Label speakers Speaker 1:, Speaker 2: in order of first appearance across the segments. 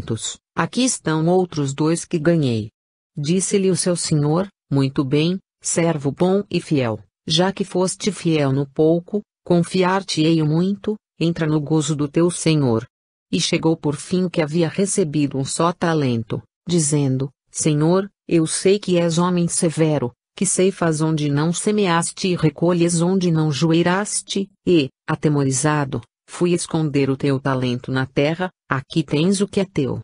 Speaker 1: talentos, aqui estão outros 2 que ganhei. Disse-lhe o seu senhor, muito bem, servo bom e fiel, já que foste fiel no pouco, confiar-te-ei muito, entra no gozo do teu senhor. E chegou por fim o que havia recebido um só talento, dizendo, Senhor, eu sei que és homem severo, que ceifas onde não semeaste e recolhes onde não joeiraste, e, atemorizado, fui esconder o teu talento na terra, aqui tens o que é teu.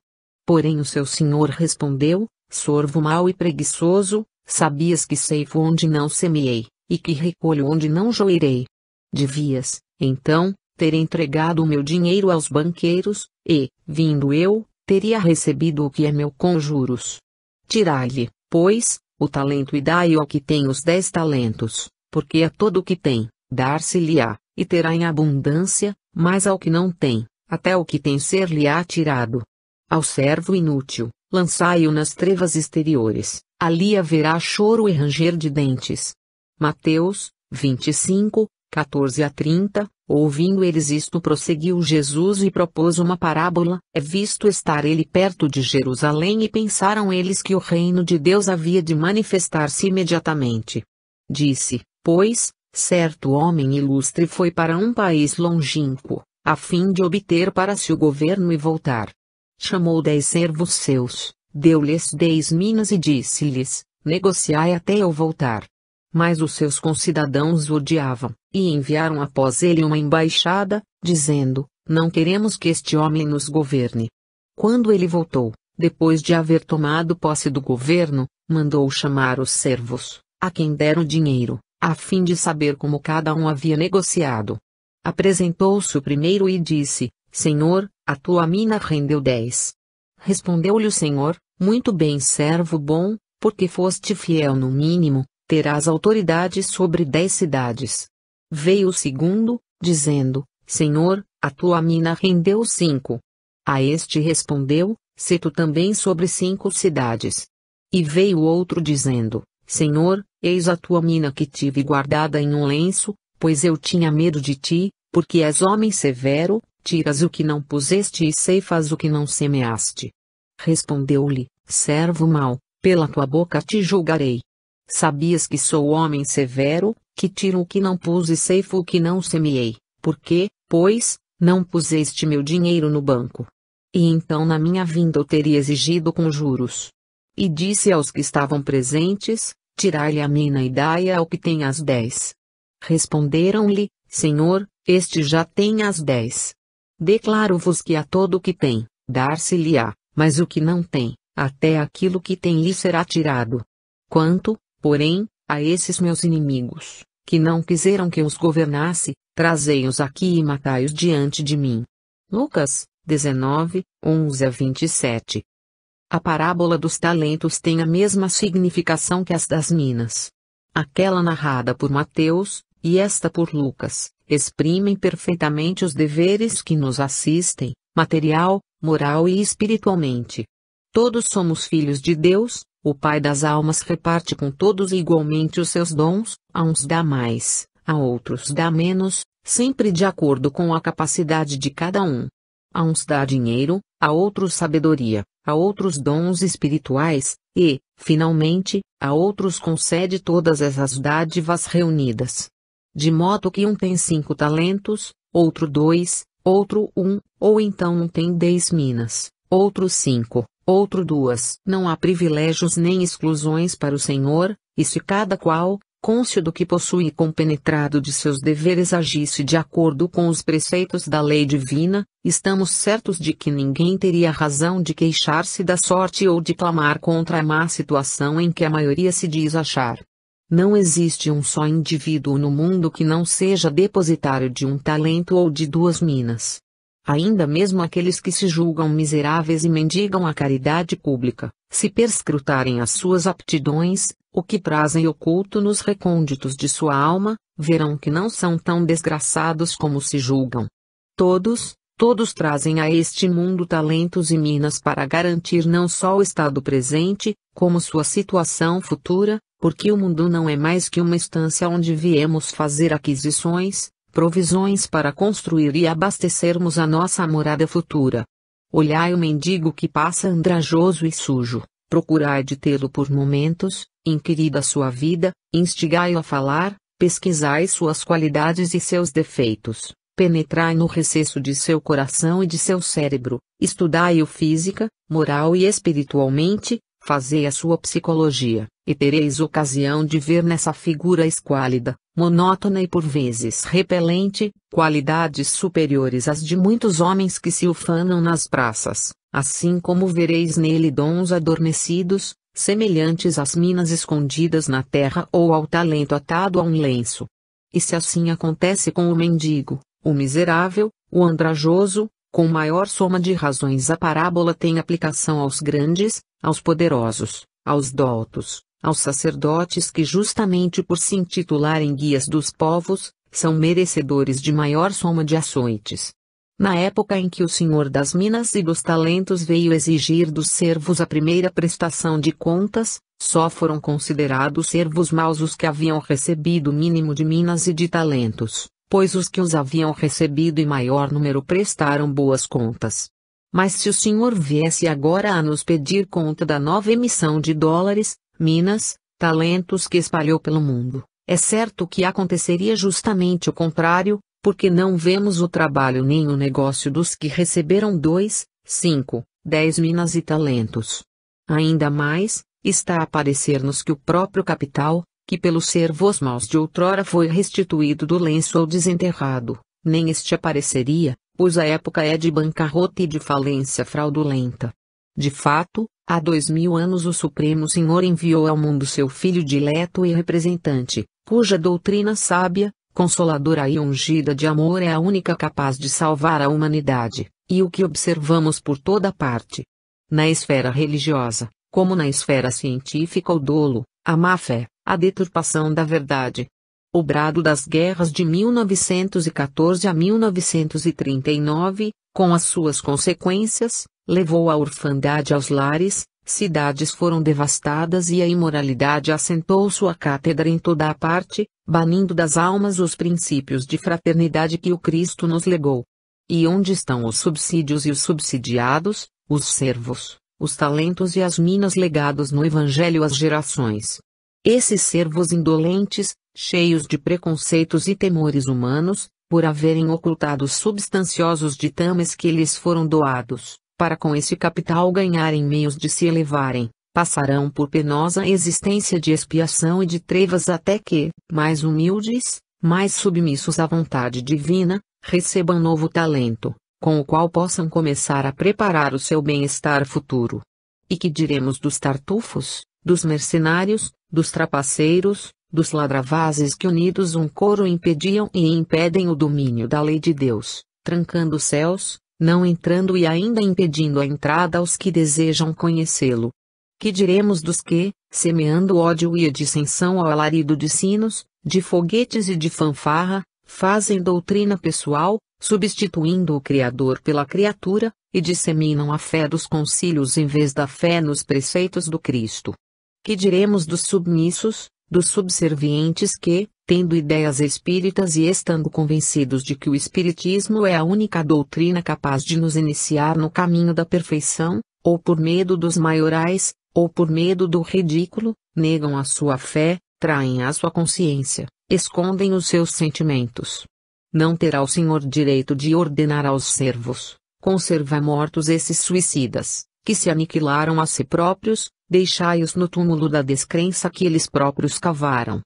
Speaker 1: Porém o seu senhor respondeu, sorvo mau e preguiçoso, sabias que ceifo onde não semeei, e que recolho onde não joeirei. Devias, então, ter entregado o meu dinheiro aos banqueiros, e, vindo eu, teria recebido o que é meu com juros. Tirai-lhe, pois, o talento e dai ao que tem os 10 talentos, porque a todo o que tem, dar-se-lhe-á, e terá em abundância, mas ao que não tem, até o que tem ser-lhe-á tirado. Ao servo inútil, lançai-o nas trevas exteriores, ali haverá choro e ranger de dentes. Mateus, 25, 14 a 30, ouvindo eles isto prosseguiu Jesus e propôs uma parábola, é visto estar ele perto de Jerusalém e pensaram eles que o reino de Deus havia de manifestar-se imediatamente. Disse, pois, certo homem ilustre foi para um país longínquo, a fim de obter para si o governo e voltar. Chamou 10 servos seus, deu-lhes 10 minas e disse-lhes, negociai até eu voltar. Mas os seus concidadãos o odiavam, e enviaram após ele uma embaixada, dizendo, não queremos que este homem nos governe. Quando ele voltou, depois de haver tomado posse do governo, mandou chamar os servos, a quem deram dinheiro, a fim de saber como cada um havia negociado. Apresentou-se o primeiro e disse, Senhor, a tua mina rendeu 10. Respondeu-lhe o Senhor, muito bem servo bom, porque foste fiel no mínimo, terás autoridade sobre 10 cidades. Veio o segundo, dizendo, Senhor, a tua mina rendeu 5. A este respondeu, se tu também sobre 5 cidades. E veio outro dizendo, Senhor, eis a tua mina que tive guardada em um lenço, pois eu tinha medo de ti, porque és homem severo, tiras o que não puseste e ceifas o que não semeaste. Respondeu-lhe, servo mau, pela tua boca te julgarei. Sabias que sou homem severo, que tiro o que não pus e ceifo o que não semeei, porque, pois, não puseste meu dinheiro no banco? E então na minha vinda o teria exigido com juros. E disse aos que estavam presentes, tirai-lhe a mina e dai-a ao que tem as 10. Responderam-lhe, Senhor, este já tem as 10. Declaro-vos que a todo o que tem, dar-se-lhe-á, mas o que não tem, até aquilo que tem lhe será tirado. Quanto, porém, a esses meus inimigos, que não quiseram que os governasse, trazei-os aqui e matai-os diante de mim. Lucas, 19, 11 a 27. A parábola dos talentos tem a mesma significação que as das minas. Aquela narrada por Mateus, e esta por Lucas, exprimem perfeitamente os deveres que nos assistem, material, moral e espiritualmente. Todos somos filhos de Deus. O Pai das almas reparte com todos igualmente os seus dons, a uns dá mais, a outros dá menos, sempre de acordo com a capacidade de cada um. A uns dá dinheiro, a outros sabedoria, a outros dons espirituais, e, finalmente, a outros concede todas essas dádivas reunidas. De modo que um tem 5 talentos, outro 2, outro 1, ou então um tem 10 minas, outro 5. Outro 2. Não há privilégios nem exclusões para o Senhor, e se cada qual, cônscio do que possui e compenetrado de seus deveres agisse de acordo com os preceitos da lei divina, estamos certos de que ninguém teria razão de queixar-se da sorte ou de clamar contra a má situação em que a maioria se diz achar. Não existe um só indivíduo no mundo que não seja depositário de um talento ou de 2 minas. Ainda mesmo aqueles que se julgam miseráveis e mendigam a caridade pública, se perscrutarem as suas aptidões, o que prazem oculto nos recônditos de sua alma, verão que não são tão desgraçados como se julgam. Todos trazem a este mundo talentos e minas para garantir não só o estado presente, como sua situação futura, porque o mundo não é mais que uma estância onde viemos fazer aquisições, provisões para construir e abastecermos a nossa morada futura. Olhai o mendigo que passa andrajoso e sujo, procurai detê-lo por momentos, inquirid a sua vida, instigai-o a falar, pesquisai suas qualidades e seus defeitos, penetrai no recesso de seu coração e de seu cérebro, estudai-o física, moral e espiritualmente, fazei a sua psicologia, e tereis ocasião de ver nessa figura esquálida, monótona e por vezes repelente, qualidades superiores às de muitos homens que se ufanam nas praças, assim como vereis nele dons adormecidos, semelhantes às minas escondidas na terra ou ao talento atado a um lenço. E se assim acontece com o mendigo, o miserável, o andrajoso, com maior soma de razões a parábola tem aplicação aos grandes, aos poderosos, aos doutos, aos sacerdotes que justamente por se intitularem guias dos povos, são merecedores de maior soma de açoites. Na época em que o Senhor das Minas e dos Talentos veio exigir dos servos a primeira prestação de contas, só foram considerados servos maus os que haviam recebido o mínimo de minas e de talentos, pois os que os haviam recebido em maior número prestaram boas contas. Mas se o Senhor viesse agora a nos pedir conta da nova emissão de dólares, minas, talentos que espalhou pelo mundo, é certo que aconteceria justamente o contrário, porque não vemos o trabalho nem o negócio dos que receberam 2, 5, 10 minas e talentos. Ainda mais, está a parecer-nos que o próprio capital, que pelos servos maus de outrora foi restituído do lenço ao desenterrado, nem este apareceria, pois a época é de bancarrota e de falência fraudulenta. De fato, há 2000 anos o Supremo Senhor enviou ao mundo seu Filho dileto e representante, cuja doutrina sábia, consoladora e ungida de amor é a única capaz de salvar a humanidade, e o que observamos por toda parte. Na esfera religiosa, como na esfera científica o dolo, a má-fé, a deturpação da verdade. O brado das guerras de 1914 a 1939, com as suas consequências, levou a orfandade aos lares, cidades foram devastadas e a imoralidade assentou sua cátedra em toda a parte, banindo das almas os princípios de fraternidade que o Cristo nos legou. E onde estão os subsídios e os subsidiados, os servos, os talentos e as minas legados no Evangelho às gerações? Esses servos indolentes, cheios de preconceitos e temores humanos, por haverem ocultado os substanciosos ditames que lhes foram doados, para com esse capital ganharem meios de se elevarem, passarão por penosa existência de expiação e de trevas até que, mais humildes, mais submissos à vontade divina, recebam novo talento, com o qual possam começar a preparar o seu bem-estar futuro. E que diremos dos tartufos, dos mercenários, dos trapaceiros, dos ladravazes que unidos um coro impediam e impedem o domínio da lei de Deus, trancando os céus, não entrando e ainda impedindo a entrada aos que desejam conhecê-lo? Que diremos dos que, semeando ódio e a dissensão ao alarido de sinos, de foguetes e de fanfarra, fazem doutrina pessoal, substituindo o Criador pela criatura, e disseminam a fé dos concílios em vez da fé nos preceitos do Cristo? Que diremos dos submissos, dos subservientes que, tendo ideias espíritas e estando convencidos de que o espiritismo é a única doutrina capaz de nos iniciar no caminho da perfeição, ou por medo dos maiorais, ou por medo do ridículo, negam a sua fé, traem a sua consciência, escondem os seus sentimentos? Não terá o Senhor direito de ordenar aos servos: conservai mortos esses suicidas, que se aniquilaram a si próprios, deixai-os no túmulo da descrença que eles próprios cavaram?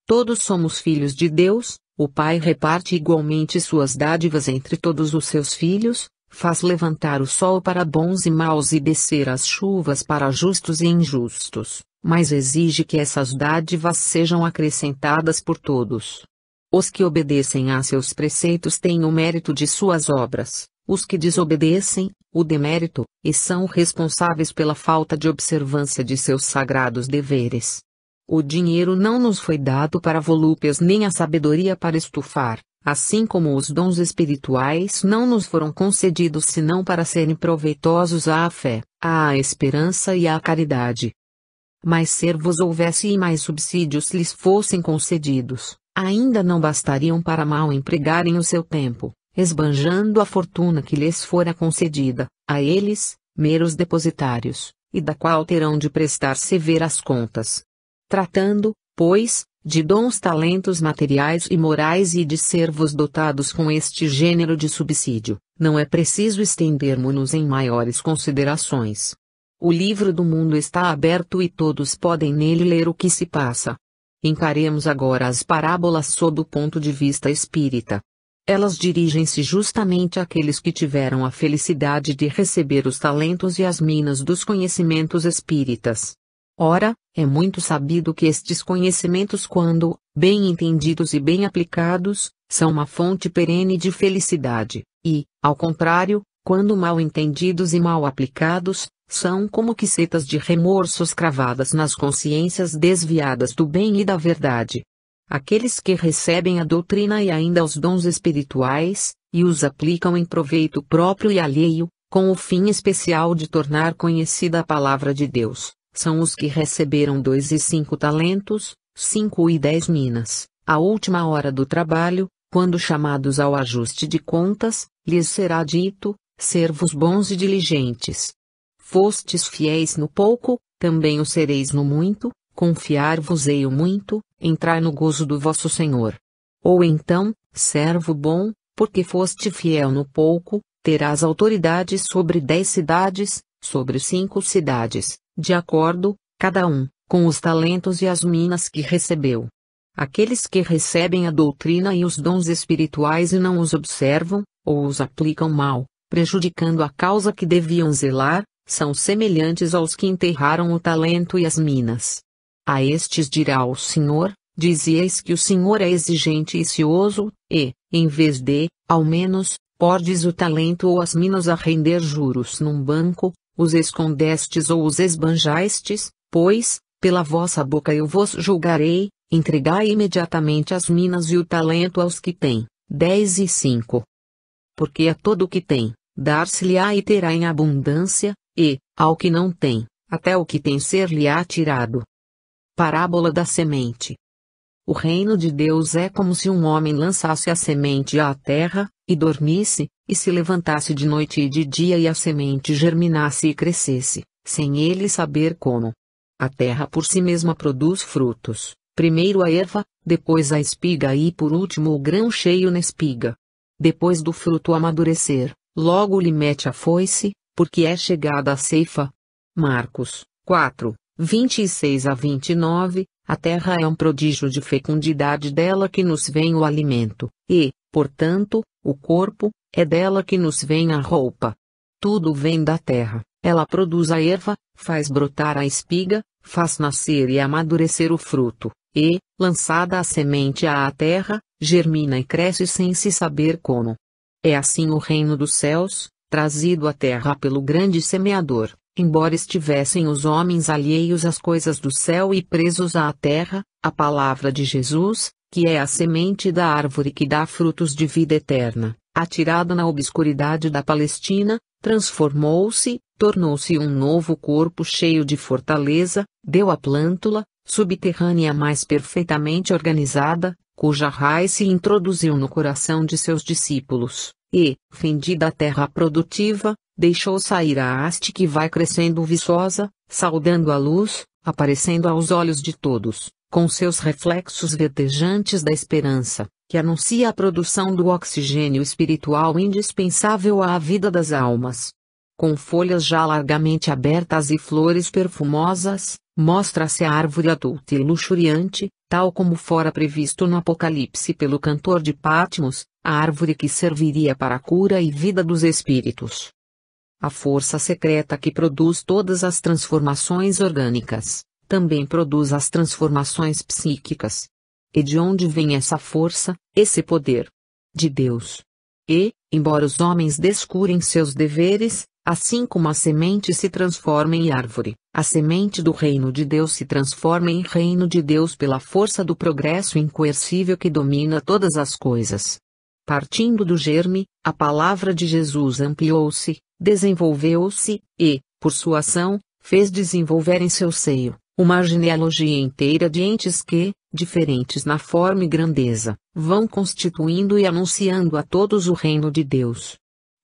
Speaker 1: Todos somos filhos de Deus, o Pai reparte igualmente suas dádivas entre todos os seus filhos, faz levantar o sol para bons e maus e descer as chuvas para justos e injustos, mas exige que essas dádivas sejam acrescentadas por todos. Os que obedecem a seus preceitos têm o mérito de suas obras, os que desobedecem, o demérito, e são responsáveis pela falta de observância de seus sagrados deveres. O dinheiro não nos foi dado para volúpias nem a sabedoria para estufar, assim como os dons espirituais não nos foram concedidos senão para serem proveitosos à fé, à esperança e à caridade. Mais servos houvesse e mais subsídios lhes fossem concedidos, ainda não bastariam para mal empregarem o seu tempo, esbanjando a fortuna que lhes fora concedida, a eles, meros depositários, e da qual terão de prestar severas contas. Tratando, pois, de dons, talentos materiais e morais e de servos dotados com este gênero de subsídio, não é preciso estendermos-nos em maiores considerações. O livro do mundo está aberto e todos podem nele ler o que se passa. Encaremos agora as parábolas sob o ponto de vista espírita. Elas dirigem-se justamente àqueles que tiveram a felicidade de receber os talentos e as minas dos conhecimentos espíritas. Ora, é muito sabido que estes conhecimentos, quando bem entendidos e bem aplicados, são uma fonte perene de felicidade, e, ao contrário, quando mal entendidos e mal aplicados, são como que setas de remorsos cravadas nas consciências desviadas do bem e da verdade. Aqueles que recebem a doutrina e ainda os dons espirituais, e os aplicam em proveito próprio e alheio, com o fim especial de tornar conhecida a palavra de Deus, são os que receberam 2 e 5 talentos, 5 e 10 minas, à última hora do trabalho, quando chamados ao ajuste de contas, lhes será dito: servos bons e diligentes. Fostes fiéis no pouco, também o sereis no muito, confiar-vos-ei o muito, entrai no gozo do vosso Senhor. Ou então, servo bom, porque foste fiel no pouco, terás autoridade sobre 10 cidades, sobre 5 cidades, de acordo, cada um, com os talentos e as minas que recebeu. Aqueles que recebem a doutrina e os dons espirituais e não os observam, ou os aplicam mal, prejudicando a causa que deviam zelar, são semelhantes aos que enterraram o talento e as minas. A estes dirá o Senhor: dizieis que o Senhor é exigente e cioso, e, em vez de, ao menos, pordes o talento ou as minas a render juros num banco, os escondestes ou os esbanjaistes, pois, pela vossa boca eu vos julgarei. Entregai imediatamente as minas e o talento aos que têm, 10 e 5. Porque a todo o que tem, dar-se-lhe-á e terá em abundância, e, ao que não tem, até o que tem ser-lhe-á tirado. Parábola da semente. O reino de Deus é como se um homem lançasse a semente à terra, e dormisse, e se levantasse de noite e de dia e a semente germinasse e crescesse, sem ele saber como. A terra por si mesma produz frutos. Primeiro a erva, depois a espiga e por último o grão cheio na espiga. Depois do fruto amadurecer, logo lhe mete a foice, porque é chegada a ceifa. Marcos 4, 26 a 29, a terra é um prodígio de fecundidade, dela que nos vem o alimento, e, portanto, o corpo, é dela que nos vem a roupa. Tudo vem da terra, ela produz a erva, faz brotar a espiga, faz nascer e amadurecer o fruto. E, lançada a semente à terra, germina e cresce sem se saber como. É assim o reino dos céus, trazido à terra pelo grande semeador, embora estivessem os homens alheios às coisas do céu e presos à terra, a palavra de Jesus, que é a semente da árvore que dá frutos de vida eterna, atirada na obscuridade da Palestina, transformou-se, tornou-se um novo corpo cheio de fortaleza, deu a plântula, subterrânea mais perfeitamente organizada, cuja raiz se introduziu no coração de seus discípulos, e, fendida a terra produtiva, deixou sair a haste que vai crescendo viçosa, saudando a luz, aparecendo aos olhos de todos, com seus reflexos verdejantes da esperança, que anuncia a produção do oxigênio espiritual indispensável à vida das almas. Com folhas já largamente abertas e flores perfumosas, mostra-se a árvore adulta e luxuriante, tal como fora previsto no Apocalipse pelo cantor de Patmos, a árvore que serviria para a cura e vida dos espíritos. A força secreta que produz todas as transformações orgânicas, também produz as transformações psíquicas. E de onde vem essa força, esse poder? De Deus. E, embora os homens descurem seus deveres, assim como a semente se transforma em árvore, a semente do reino de Deus se transforma em reino de Deus pela força do progresso incoercível que domina todas as coisas. Partindo do germe, a palavra de Jesus ampliou-se, desenvolveu-se, e, por sua ação, fez desenvolver em seu seio uma genealogia inteira de entes que, diferentes na forma e grandeza, vão constituindo e anunciando a todos o reino de Deus.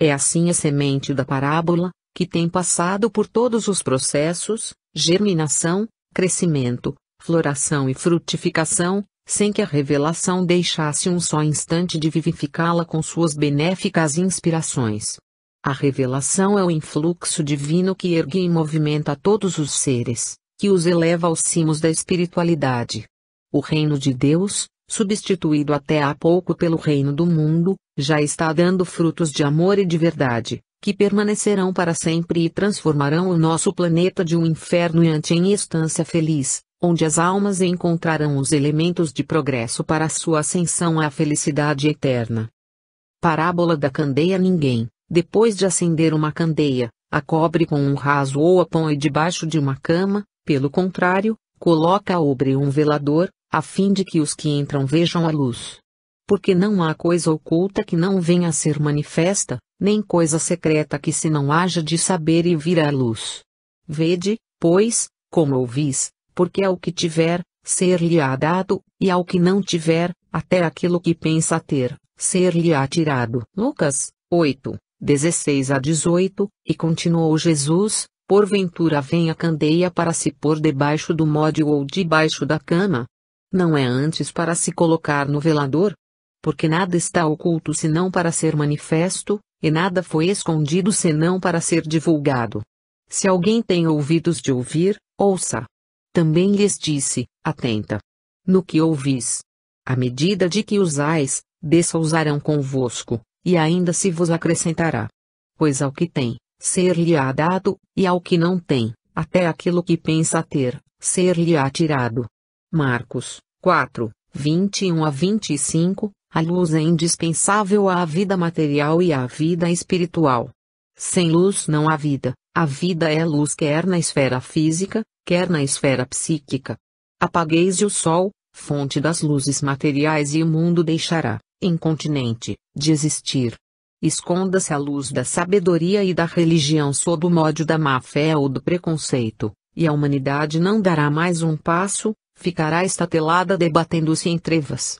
Speaker 1: É assim a semente da parábola, que tem passado por todos os processos, germinação, crescimento, floração e frutificação, sem que a revelação deixasse um só instante de vivificá-la com suas benéficas inspirações. A revelação é o influxo divino que ergue e movimenta todos os seres, que os eleva aos cimos da espiritualidade. O reino de Deus, substituído até há pouco pelo reino do mundo, já está dando frutos de amor e de verdade, que permanecerão para sempre e transformarão o nosso planeta de um inferno em estância feliz, onde as almas encontrarão os elementos de progresso para sua ascensão à felicidade eterna. Parábola da candeia. Ninguém, depois de acender uma candeia, a cobre com um raso ou a põe debaixo de uma cama, pelo contrário, coloca sobre um velador, a fim de que os que entram vejam a luz. Porque não há coisa oculta que não venha a ser manifesta, nem coisa secreta que se não haja de saber e vir à luz. Vede, pois, como ouvis, porque ao que tiver, ser-lhe-á dado, e ao que não tiver, até aquilo que pensa ter, ser-lhe-á tirado. Lucas 8, 16-18, e continuou Jesus, porventura vem a candeia para se pôr debaixo do módio ou debaixo da cama? Não é antes para se colocar no velador? Porque nada está oculto senão para ser manifesto, e nada foi escondido senão para ser divulgado. Se alguém tem ouvidos de ouvir, ouça. Também lhes disse, atenta. No que ouvis. À medida de que usais, dessa usarão convosco, e ainda se vos acrescentará. Pois ao que tem, ser-lhe-á dado, e ao que não tem, até aquilo que pensa ter, ser-lhe-á tirado. Marcos 4, 21-25, a luz é indispensável à vida material e à vida espiritual. Sem luz não há vida, a vida é luz quer na esfera física, quer na esfera psíquica. Apagueis o sol, fonte das luzes materiais e o mundo deixará, incontinente, de existir. Esconda-se a luz da sabedoria e da religião sob o módio da má-fé ou do preconceito, e a humanidade não dará mais um passo, ficará estatelada debatendo-se em trevas.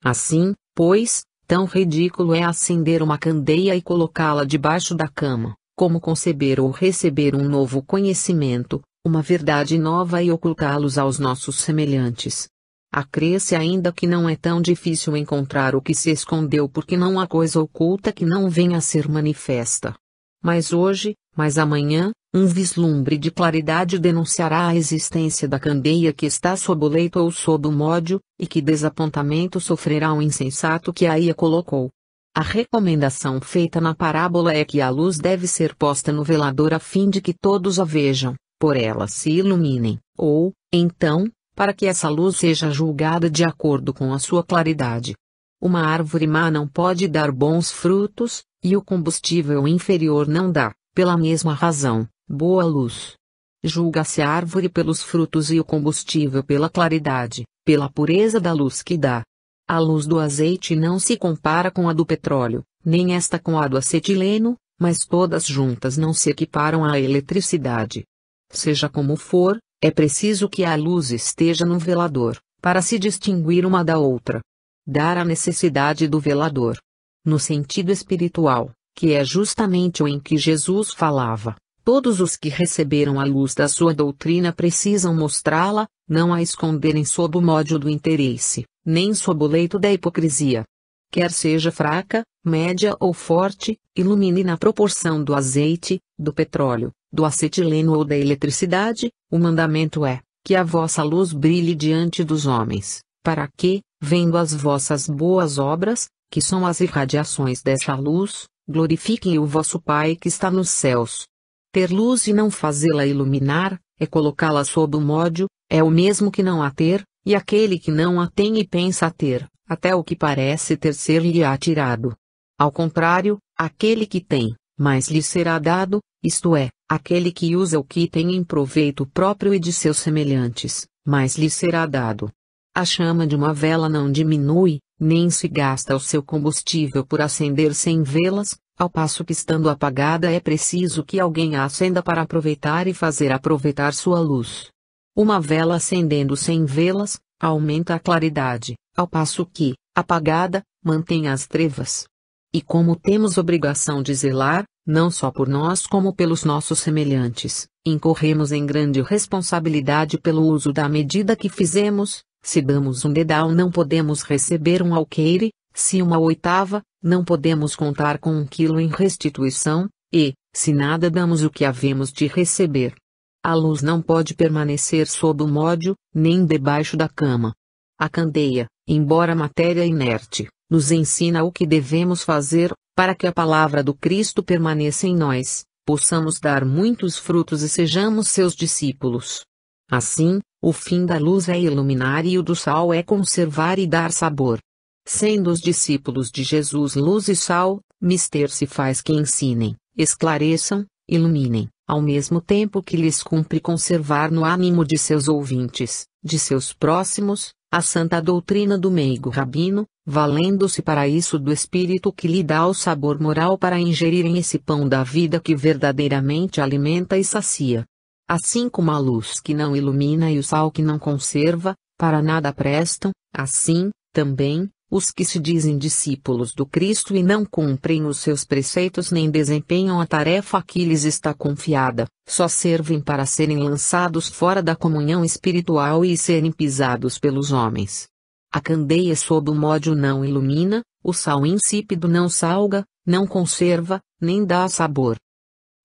Speaker 1: Assim, pois, tão ridículo é acender uma candeia e colocá-la debaixo da cama, como conceber ou receber um novo conhecimento, uma verdade nova e ocultá-los aos nossos semelhantes. Acresce ainda que não é tão difícil encontrar o que se escondeu porque não há coisa oculta que não venha a ser manifesta. Mas hoje, mas amanhã, um vislumbre de claridade denunciará a existência da candeia que está sob o leito ou sob o módio, e que desapontamento sofrerá o insensato que aí a colocou. A recomendação feita na parábola é que a luz deve ser posta no velador a fim de que todos a vejam, por ela se iluminem, ou, então, para que essa luz seja julgada de acordo com a sua claridade. Uma árvore má não pode dar bons frutos, e o combustível inferior não dá, pela mesma razão, boa luz. Julga-se a árvore pelos frutos e o combustível pela claridade, pela pureza da luz que dá. A luz do azeite não se compara com a do petróleo, nem esta com a do acetileno, mas todas juntas não se equiparam à eletricidade. Seja como for, é preciso que a luz esteja no velador, para se distinguir uma da outra. Dar a necessidade do velador. No sentido espiritual, que é justamente o em que Jesus falava, todos os que receberam a luz da sua doutrina precisam mostrá-la, não a esconderem sob o módio do interesse, nem sob o leito da hipocrisia. Quer seja fraca, média ou forte, ilumine na proporção do azeite, do petróleo, do acetileno ou da eletricidade. O mandamento é, que a vossa luz brilhe diante dos homens, para que, vendo as vossas boas obras, que são as irradiações dessa luz, glorifiquem o vosso Pai que está nos céus. Ter luz e não fazê-la iluminar, é colocá-la sob o módio, é o mesmo que não a ter, e aquele que não a tem e pensa ter, até o que parece ter ser-lhe-á tirado. Ao contrário, aquele que tem, mais lhe será dado, isto é, aquele que usa o que tem em proveito próprio e de seus semelhantes, mais lhe será dado. A chama de uma vela não diminui, nem se gasta o seu combustível por acender sem velas, ao passo que estando apagada é preciso que alguém a acenda para aproveitar e fazer aproveitar sua luz. Uma vela acendendo sem velas, aumenta a claridade, ao passo que, apagada, mantém as trevas. E como temos obrigação de zelar, não só por nós como pelos nossos semelhantes, incorremos em grande responsabilidade pelo uso da medida que fizemos. Se damos um dedal, não podemos receber um alqueire; se uma oitava, não podemos contar com 1 quilo em restituição; e, se nada damos o que havemos de receber. A luz não pode permanecer sob o módio, nem debaixo da cama. A candeia, embora matéria inerte, nos ensina o que devemos fazer, para que a palavra do Cristo permaneça em nós, possamos dar muitos frutos e sejamos seus discípulos. Assim, o fim da luz é iluminar e o do sal é conservar e dar sabor. Sendo os discípulos de Jesus luz e sal, mister se faz que ensinem, esclareçam, iluminem, ao mesmo tempo que lhes cumpre conservar no ânimo de seus ouvintes, de seus próximos, a santa doutrina do meigo rabino, valendo-se para isso do Espírito que lhe dá o sabor moral para ingerirem esse pão da vida que verdadeiramente alimenta e sacia. Assim como a luz que não ilumina e o sal que não conserva, para nada prestam, assim, também, os que se dizem discípulos do Cristo e não cumprem os seus preceitos nem desempenham a tarefa que lhes está confiada, só servem para serem lançados fora da comunhão espiritual e serem pisados pelos homens. A candeia sob o módio não ilumina, o sal insípido não salga, não conserva, nem dá sabor.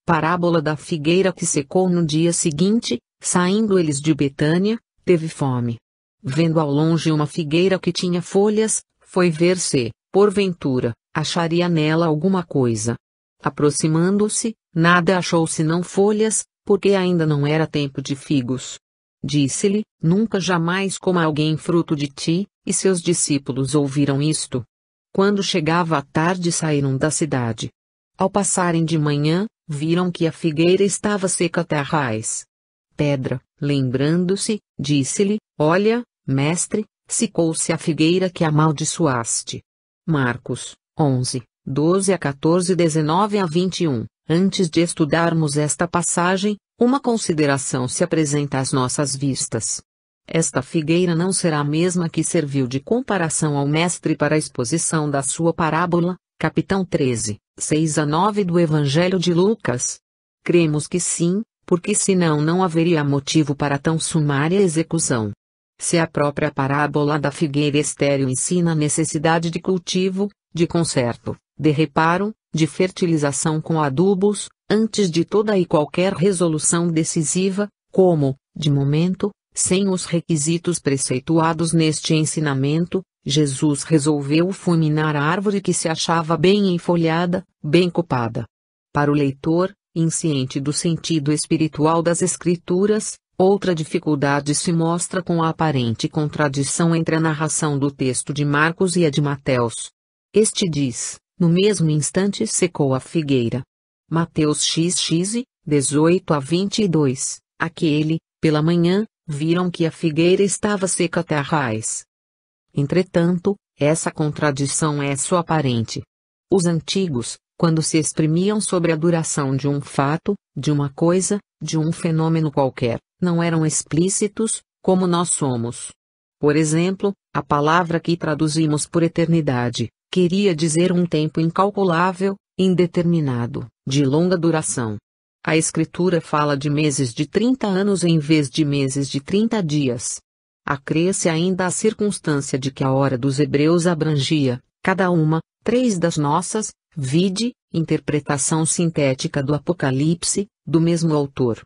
Speaker 1: Parábola da figueira que secou no dia seguinte, saindo eles de Betânia, teve fome. Vendo ao longe uma figueira que tinha folhas, foi ver se, porventura, acharia nela alguma coisa. Aproximando-se, nada achou senão folhas, porque ainda não era tempo de figos. Disse-lhe: Nunca jamais coma alguém fruto de ti. E seus discípulos ouviram isto. Quando chegava a tarde, saíram da cidade. Ao passarem de manhã, viram que a figueira estava seca até a raiz. Pedra, lembrando-se, disse-lhe: Olha, mestre, secou-se a figueira que amaldiçoaste. Marcos 11, 12-14, 19-21. Antes de estudarmos esta passagem, uma consideração se apresenta às nossas vistas. Esta figueira não será a mesma que serviu de comparação ao mestre para a exposição da sua parábola, capítulo 13, 6-9 do Evangelho de Lucas? Cremos que sim, porque senão não haveria motivo para tão sumária execução. Se a própria parábola da figueira estéril ensina a necessidade de cultivo, de conserto, de reparo, de fertilização com adubos, antes de toda e qualquer resolução decisiva, como, de momento, sem os requisitos preceituados neste ensinamento, Jesus resolveu fulminar a árvore que se achava bem enfolhada, bem copada. Para o leitor, insciente do sentido espiritual das Escrituras, outra dificuldade se mostra com a aparente contradição entre a narração do texto de Marcos e a de Mateus. Este diz: no mesmo instante secou a figueira. Mateus xx, 18-22, aquele, pela manhã, viram que a figueira estava seca até a raiz. Entretanto, essa contradição é só aparente. Os antigos, quando se exprimiam sobre a duração de um fato, de uma coisa, de um fenômeno qualquer, não eram explícitos, como nós somos. Por exemplo, a palavra que traduzimos por eternidade, queria dizer um tempo incalculável, indeterminado, de longa duração. A Escritura fala de meses de 30 anos em vez de meses de 30 dias. Acresce ainda a circunstância de que a hora dos hebreus abrangia, cada uma, 3 das nossas, vide, interpretação sintética do Apocalipse, do mesmo autor.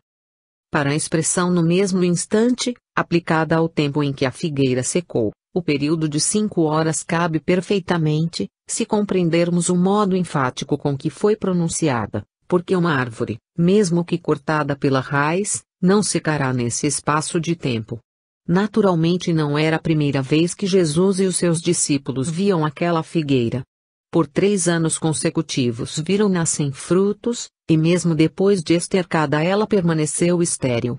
Speaker 1: Para a expressão no mesmo instante, aplicada ao tempo em que a figueira secou, o período de 5 horas cabe perfeitamente, se compreendermos o modo enfático com que foi pronunciada. Porque uma árvore, mesmo que cortada pela raiz, não secará nesse espaço de tempo. Naturalmente não era a primeira vez que Jesus e os seus discípulos viam aquela figueira. Por 3 anos consecutivos viram-na sem frutos, e mesmo depois de estercada ela permaneceu estéril.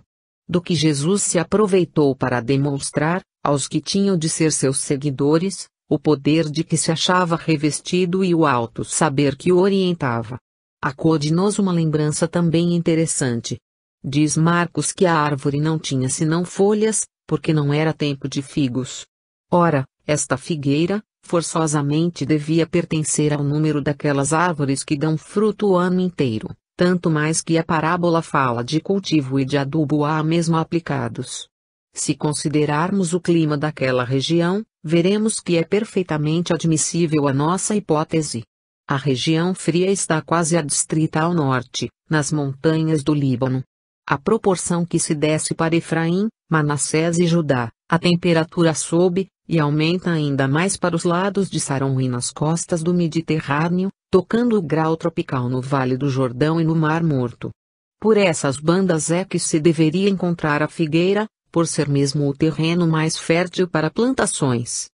Speaker 1: Do que Jesus se aproveitou para demonstrar, aos que tinham de ser seus seguidores, o poder de que se achava revestido e o alto saber que o orientava. Acode-nos uma lembrança também interessante. Diz Marcos que a árvore não tinha senão folhas, porque não era tempo de figos. Ora, esta figueira, forçosamente devia pertencer ao número daquelas árvores que dão fruto o ano inteiro, tanto mais que a parábola fala de cultivo e de adubo a mesmo aplicados. Se considerarmos o clima daquela região, veremos que é perfeitamente admissível a nossa hipótese. A região fria está quase adstrita ao norte, nas montanhas do Líbano. À proporção que se desce para Efraim, Manassés e Judá, a temperatura sobe, e aumenta ainda mais para os lados de Saron e nas costas do Mediterrâneo, tocando o grau tropical no Vale do Jordão e no Mar Morto. Por essas bandas é que se deveria encontrar a figueira, por ser mesmo o terreno mais fértil para plantações.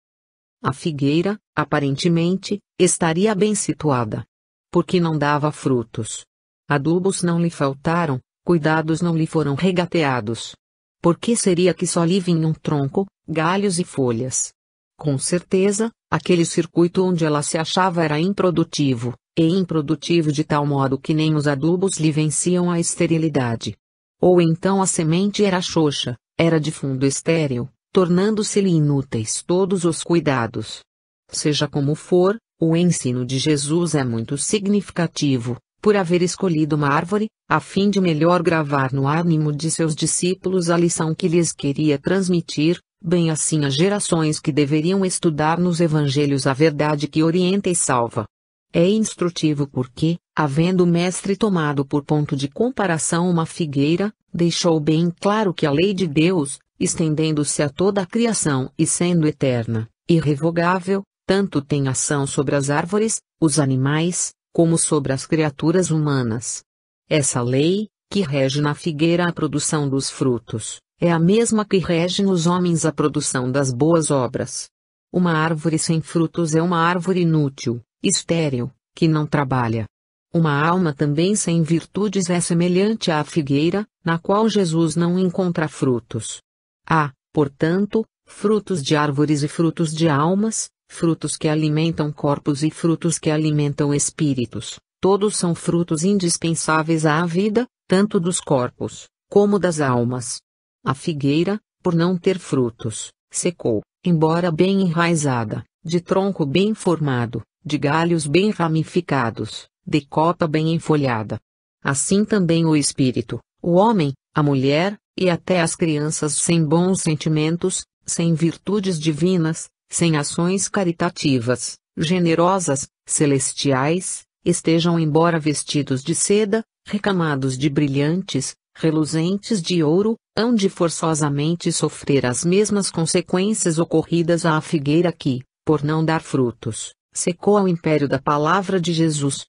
Speaker 1: A figueira, aparentemente, estaria bem situada. Porque não dava frutos. Adubos não lhe faltaram, cuidados não lhe foram regateados. Por que seria que só lhe vinham tronco, galhos e folhas? Com certeza, aquele circuito onde ela se achava era improdutivo, e improdutivo de tal modo que nem os adubos lhe venciam a esterilidade. Ou então a semente era xoxa, era de fundo estéril, tornando-se-lhe inúteis todos os cuidados. Seja como for, o ensino de Jesus é muito significativo, por haver escolhido uma árvore, a fim de melhor gravar no ânimo de seus discípulos a lição que lhes queria transmitir, bem assim as gerações que deveriam estudar nos evangelhos a verdade que orienta e salva. É instrutivo porque, havendo o mestre tomado por ponto de comparação uma figueira, deixou bem claro que a lei de Deus, estendendo-se a toda a criação e sendo eterna, irrevogável, tanto tem ação sobre as árvores, os animais, como sobre as criaturas humanas. Essa lei, que rege na figueira a produção dos frutos, é a mesma que rege nos homens a produção das boas obras. Uma árvore sem frutos é uma árvore inútil, estéril, que não trabalha. Uma alma também sem virtudes é semelhante à figueira, na qual Jesus não encontra frutos. Há, portanto, frutos de árvores e frutos de almas, frutos que alimentam corpos e frutos que alimentam espíritos, todos são frutos indispensáveis à vida, tanto dos corpos, como das almas. A figueira, por não ter frutos, secou, embora bem enraizada, de tronco bem formado, de galhos bem ramificados, de copa bem enfolhada. Assim também o espírito, o homem, a mulher, e até as crianças sem bons sentimentos, sem virtudes divinas, sem ações caritativas, generosas, celestiais, estejam embora vestidos de seda, recamados de brilhantes, reluzentes de ouro, hão de forçosamente sofrer as mesmas consequências ocorridas à figueira que, por não dar frutos, secou ao império da palavra de Jesus.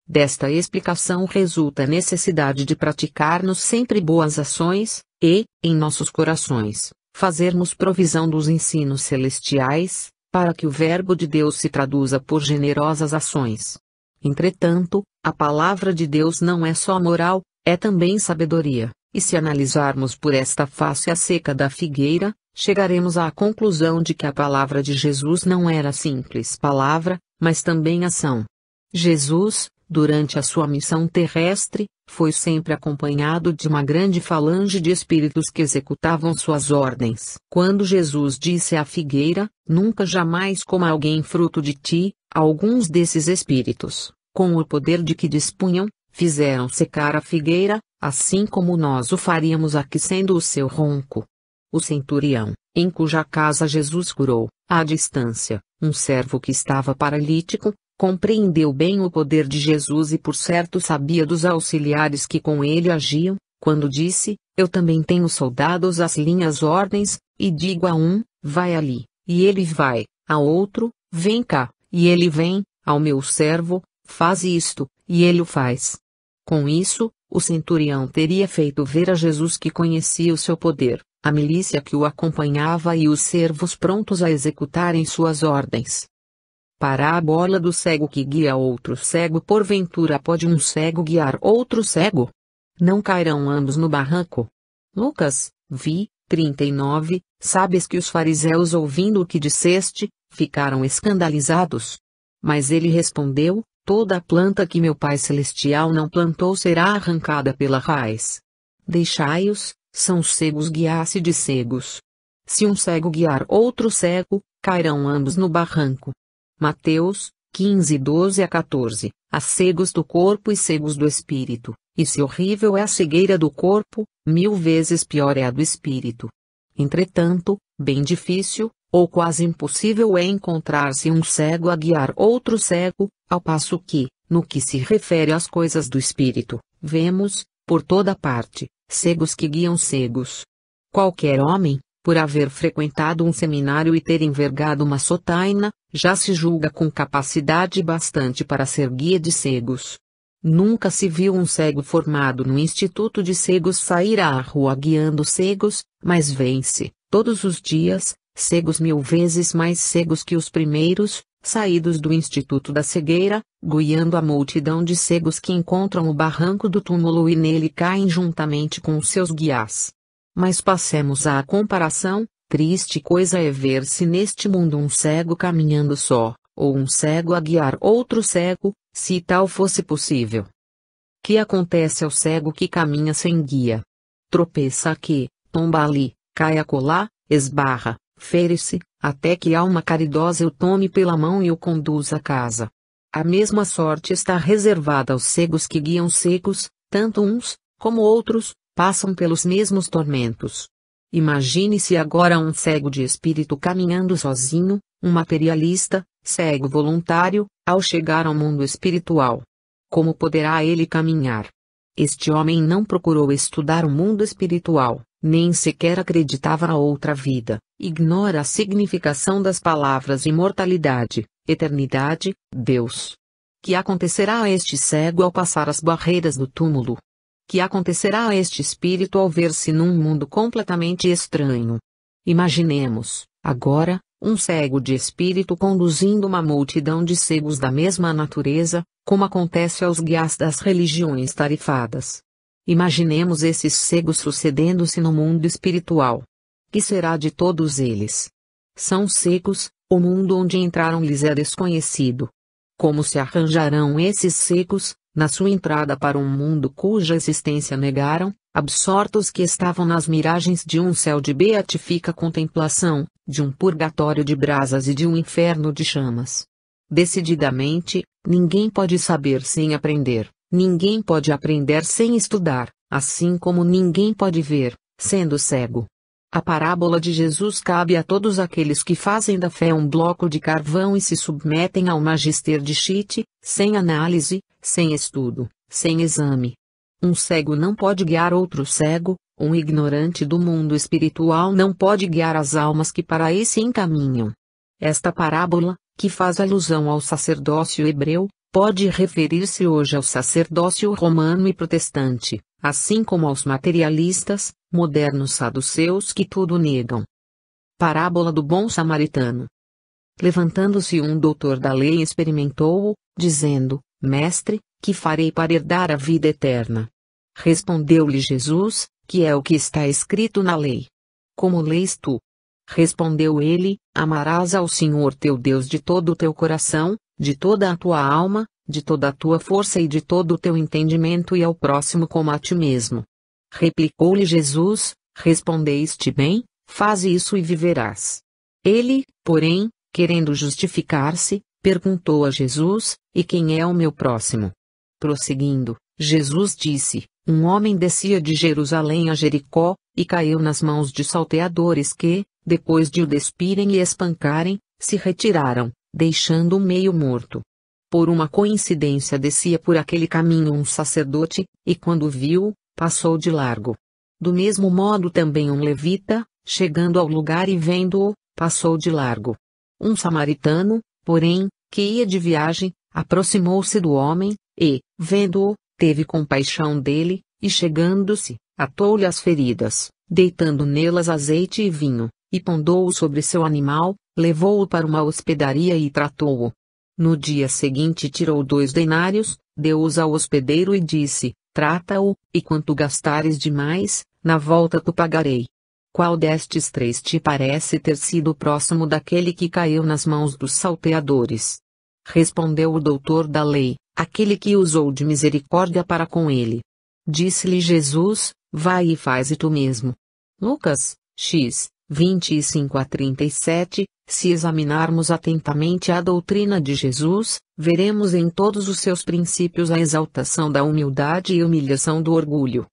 Speaker 1: Desta explicação resulta a necessidade de praticar-nos sempre boas ações, e, em nossos corações, fazermos provisão dos ensinos celestiais, para que o Verbo de Deus se traduza por generosas ações. Entretanto, a palavra de Deus não é só moral, é também sabedoria, e se analisarmos por esta face a seca da figueira, chegaremos à conclusão de que a palavra de Jesus não era simples palavra, mas também ação. Jesus, durante a sua missão terrestre, foi sempre acompanhado de uma grande falange de espíritos que executavam suas ordens. Quando Jesus disse à figueira, nunca jamais coma alguém fruto de ti, alguns desses espíritos, com o poder de que dispunham, fizeram secar a figueira, assim como nós o faríamos aqui sendo o seu ronco. O centurião, em cuja casa Jesus curou, à distância, um servo que estava paralítico, compreendeu bem o poder de Jesus e por certo sabia dos auxiliares que com ele agiam, quando disse, eu também tenho soldados às linhas ordens, e digo a um, vai ali, e ele vai, a outro, vem cá, e ele vem, ao meu servo, faz isto, e ele o faz. Com isso, o centurião teria feito ver a Jesus que conhecia o seu poder, a milícia que o acompanhava e os servos prontos a executarem suas ordens. Parábola do cego que guia outro cego. Porventura pode um cego guiar outro cego? Não cairão ambos no barranco? Lucas, 39. Sabes que os fariseus, ouvindo o que disseste, ficaram escandalizados? Mas ele respondeu, toda a planta que meu Pai Celestial não plantou será arrancada pela raiz. Deixai-os, são cegos, guiar-se de cegos. Se um cego guiar outro cego, cairão ambos no barranco. Mateus 15, 12 a 14. Há cegos do corpo e cegos do espírito, e se horrível é a cegueira do corpo, 1000 vezes pior é a do espírito. Entretanto, bem difícil, ou quase impossível é encontrar-se um cego a guiar outro cego, ao passo que, no que se refere às coisas do espírito, vemos, por toda parte, cegos que guiam cegos. Qualquer homem, por haver frequentado um seminário e ter envergado uma sotaina, já se julga com capacidade bastante para ser guia de cegos. Nunca se viu um cego formado no Instituto de Cegos sair à rua guiando cegos, mas vê-se, todos os dias, cegos 1000 vezes mais cegos que os primeiros, saídos do Instituto da Cegueira, guiando a multidão de cegos que encontram o barranco do túmulo e nele caem juntamente com os seus guias. Mas passemos à comparação. Triste coisa é ver-se neste mundo um cego caminhando só, ou um cego a guiar outro cego, se tal fosse possível. Que acontece ao cego que caminha sem guia? Tropeça aqui, tomba ali, cai acolá, esbarra, fere-se, até que alma caridosa o tome pela mão e o conduza a casa. A mesma sorte está reservada aos cegos que guiam cegos, tanto uns, como outros, passam pelos mesmos tormentos. Imagine-se agora um cego de espírito caminhando sozinho, um materialista, cego voluntário, ao chegar ao mundo espiritual. Como poderá ele caminhar? Este homem não procurou estudar o mundo espiritual, nem sequer acreditava na outra vida, ignora a significação das palavras imortalidade, eternidade, Deus. Que acontecerá a este cego ao passar as barreiras do túmulo? Que acontecerá a este espírito ao ver-se num mundo completamente estranho? Imaginemos, agora, um cego de espírito conduzindo uma multidão de cegos da mesma natureza, como acontece aos guias das religiões tarifadas. Imaginemos esses cegos sucedendo-se no mundo espiritual. Que será de todos eles? São cegos, o mundo onde entraram lhes é desconhecido. Como se arranjarão esses cegos, na sua entrada para um mundo cuja existência negaram, absortos que estavam nas miragens de um céu de beatífica contemplação, de um purgatório de brasas e de um inferno de chamas? Decididamente, ninguém pode saber sem aprender, ninguém pode aprender sem estudar, assim como ninguém pode ver, sendo cego. A parábola de Jesus cabe a todos aqueles que fazem da fé um bloco de carvão e se submetem ao magister de Chite, sem análise, sem estudo, sem exame. Um cego não pode guiar outro cego, um ignorante do mundo espiritual não pode guiar as almas que para aí se encaminham. Esta parábola, que faz alusão ao sacerdócio hebreu, pode referir-se hoje ao sacerdócio romano e protestante, assim como aos materialistas, modernos saduceus que tudo negam. Parábola do bom samaritano. Levantando-se um doutor da lei experimentou-o, dizendo: Mestre, que farei para herdar a vida eterna? Respondeu-lhe Jesus: Que é o que está escrito na lei? Como lês tu? Respondeu ele: Amarás ao Senhor teu Deus de todo o teu coração, de toda a tua alma, de toda a tua força e de todo o teu entendimento e ao próximo como a ti mesmo. Replicou-lhe Jesus: Respondeste bem, faze isso e viverás. Ele, porém, querendo justificar-se, perguntou a Jesus: E quem é o meu próximo? Prosseguindo, Jesus disse: Um homem descia de Jerusalém a Jericó, e caiu nas mãos de salteadores que, depois de o despirem e espancarem, se retiraram, deixando-o meio morto. Por uma coincidência descia por aquele caminho um sacerdote, e quando o viu, passou de largo. Do mesmo modo também um levita, chegando ao lugar e vendo-o, passou de largo. Um samaritano, porém, que ia de viagem, aproximou-se do homem, e, vendo-o, teve compaixão dele, e chegando-se, atou-lhe as feridas, deitando nelas azeite e vinho, e pondo-o sobre seu animal, levou-o para uma hospedaria e tratou-o. No dia seguinte tirou 2 denários, deu-os ao hospedeiro e disse: Trata-o, e quanto gastares demais, na volta tu pagarei. Qual destes 3 te parece ter sido próximo daquele que caiu nas mãos dos salteadores? Respondeu o doutor da lei: Aquele que usou de misericórdia para com ele. Disse-lhe Jesus: Vai e faze tu mesmo. Lucas, X, 25 a 37, se examinarmos atentamente a doutrina de Jesus, veremos em todos os seus princípios a exaltação da humildade e humilhação do orgulho.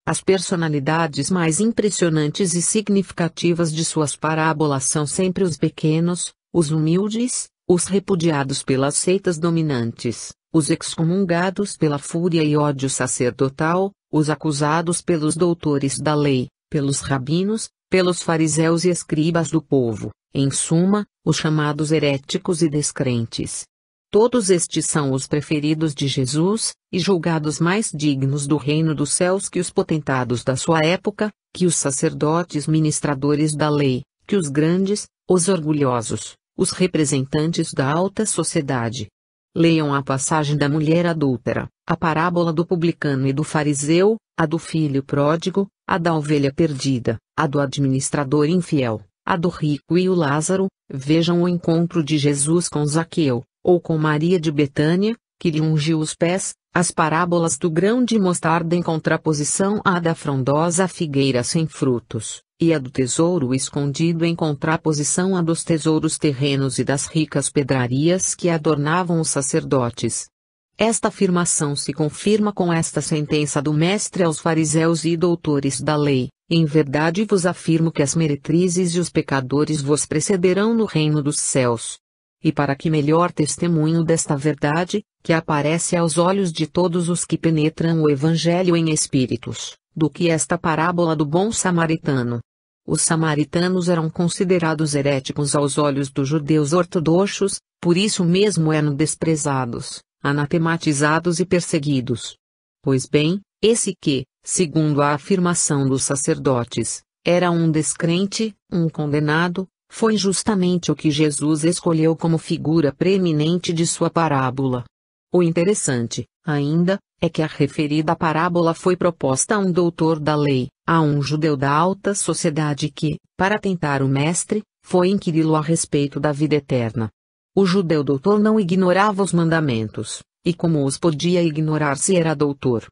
Speaker 1: As personalidades mais impressionantes e significativas de suas parábolas são sempre os pequenos, os humildes, os repudiados pelas seitas dominantes, os excomungados pela fúria e ódio sacerdotal, os acusados pelos doutores da lei, pelos rabinos, pelos fariseus e escribas do povo, em suma, os chamados heréticos e descrentes. Todos estes são os preferidos de Jesus, e julgados mais dignos do reino dos céus que os potentados da sua época, que os sacerdotes ministradores da lei, que os grandes, os orgulhosos, os representantes da alta sociedade. Leiam a passagem da mulher adúltera, a parábola do publicano e do fariseu, a do filho pródigo, a da ovelha perdida, a do administrador infiel, a do rico e o Lázaro. Vejam o encontro de Jesus com Zaqueu, ou com Maria de Betânia, que lhe ungiu os pés, as parábolas do grão de mostarda em contraposição à da frondosa figueira sem frutos, e a do tesouro escondido em contraposição à dos tesouros terrenos e das ricas pedrarias que adornavam os sacerdotes. Esta afirmação se confirma com esta sentença do Mestre aos fariseus e doutores da lei: em verdade vos afirmo que as meretrizes e os pecadores vos precederão no reino dos céus. E para que melhor testemunho desta verdade, que aparece aos olhos de todos os que penetram o Evangelho em espíritos, do que esta parábola do bom samaritano. Os samaritanos eram considerados heréticos aos olhos dos judeus ortodoxos, por isso mesmo eram desprezados, anatematizados e perseguidos. Pois bem, esse que, segundo a afirmação dos sacerdotes, era um descrente, um condenado, foi justamente o que Jesus escolheu como figura preeminente de sua parábola. O interessante, ainda, é que a referida parábola foi proposta a um doutor da lei, a um judeu da alta sociedade que, para tentar o mestre, foi inquiri-lo a respeito da vida eterna. O judeu doutor não ignorava os mandamentos, e como os podia ignorar se era doutor?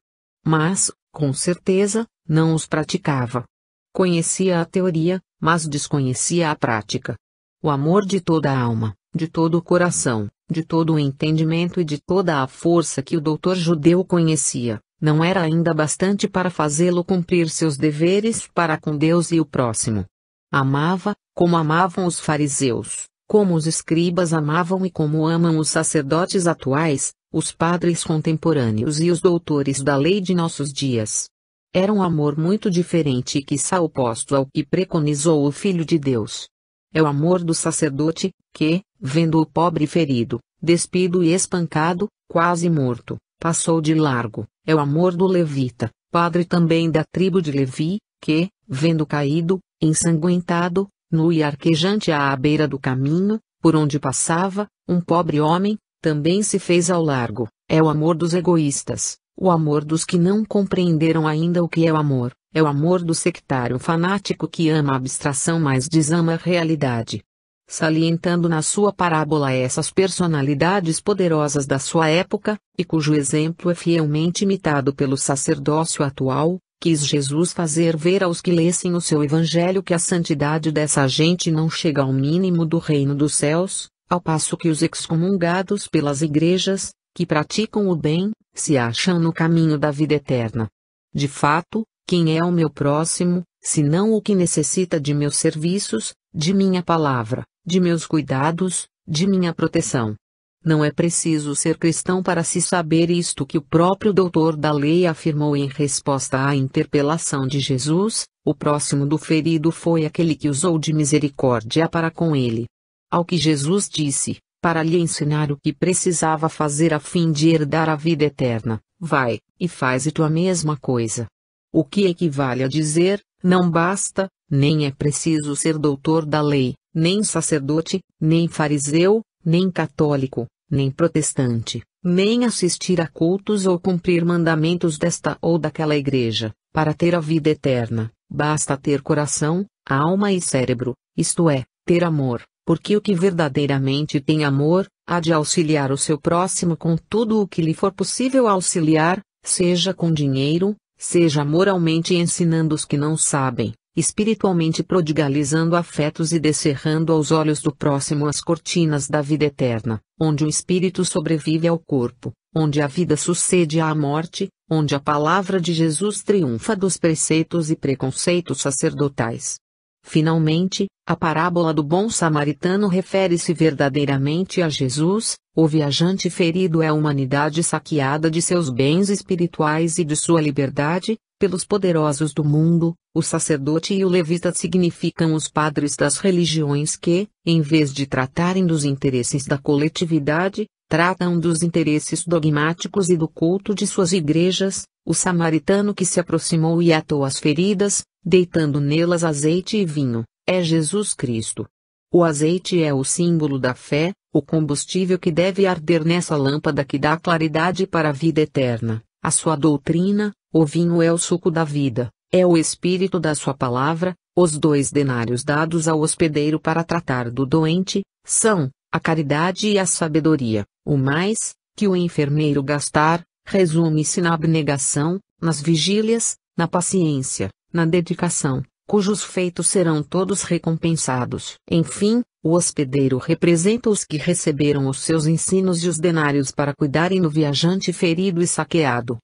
Speaker 1: Mas, com certeza, não os praticava. Conhecia a teoria, mas desconhecia a prática. O amor de toda a alma, de todo o coração, de todo o entendimento e de toda a força que o doutor judeu conhecia, não era ainda bastante para fazê-lo cumprir seus deveres para com Deus e o próximo. Amava, como amavam os fariseus, como os escribas amavam e como amam os sacerdotes atuais, os padres contemporâneos e os doutores da lei de nossos dias. Era um amor muito diferente e quiçá oposto ao que preconizou o Filho de Deus. É o amor do sacerdote, que, vendo o pobre ferido, despido e espancado, quase morto, passou de largo. É o amor do levita, padre também da tribo de Levi, que, vendo caído, ensanguentado, nu e arquejante à beira do caminho, por onde passava, um pobre homem, também se fez ao largo. É o amor dos egoístas, o amor dos que não compreenderam ainda o que é o amor. É o amor do sectário fanático que ama a abstração mas desama a realidade. Salientando na sua parábola essas personalidades poderosas da sua época, e cujo exemplo é fielmente imitado pelo sacerdócio atual, quis Jesus fazer ver aos que lessem o seu evangelho que a santidade dessa gente não chega ao mínimo do reino dos céus, ao passo que os excomungados pelas igrejas, que praticam o bem, se acham no caminho da vida eterna. De fato, quem é o meu próximo, senão o que necessita de meus serviços, de minha palavra, de meus cuidados, de minha proteção? Não é preciso ser cristão para se saber isto que o próprio doutor da lei afirmou em resposta à interpelação de Jesus: o próximo do ferido foi aquele que usou de misericórdia para com ele. Ao que Jesus disse, para lhe ensinar o que precisava fazer a fim de herdar a vida eterna: vai, e faze tu a mesma coisa. O que equivale a dizer: não basta, nem é preciso ser doutor da lei, nem sacerdote, nem fariseu, nem católico, nem protestante, nem assistir a cultos ou cumprir mandamentos desta ou daquela igreja, para ter a vida eterna. Basta ter coração, alma e cérebro, isto é, ter amor, porque o que verdadeiramente tem amor, há de auxiliar o seu próximo com tudo o que lhe for possível auxiliar, seja com dinheiro, seja moralmente ensinando os que não sabem, espiritualmente prodigalizando afetos e descerrando aos olhos do próximo as cortinas da vida eterna, onde o espírito sobrevive ao corpo, onde a vida sucede à morte, onde a palavra de Jesus triunfa dos preceitos e preconceitos sacerdotais. Finalmente, a parábola do bom samaritano refere-se verdadeiramente a Jesus. O viajante ferido é a humanidade saqueada de seus bens espirituais e de sua liberdade, pelos poderosos do mundo. O sacerdote e o levita significam os padres das religiões que, em vez de tratarem dos interesses da coletividade, tratam dos interesses dogmáticos e do culto de suas igrejas. O samaritano que se aproximou e atou as feridas, deitando nelas azeite e vinho, é Jesus Cristo. O azeite é o símbolo da fé, o combustível que deve arder nessa lâmpada que dá claridade para a vida eterna, a sua doutrina. O vinho é o suco da vida, é o espírito da sua palavra. Os 2 denários dados ao hospedeiro para tratar do doente, são a caridade e a sabedoria. O mais que o enfermeiro gastar, resume-se na abnegação, nas vigílias, na paciência, na dedicação, cujos feitos serão todos recompensados. Enfim, o hospedeiro representa os que receberam os seus ensinos e os denários para cuidarem do viajante ferido e saqueado.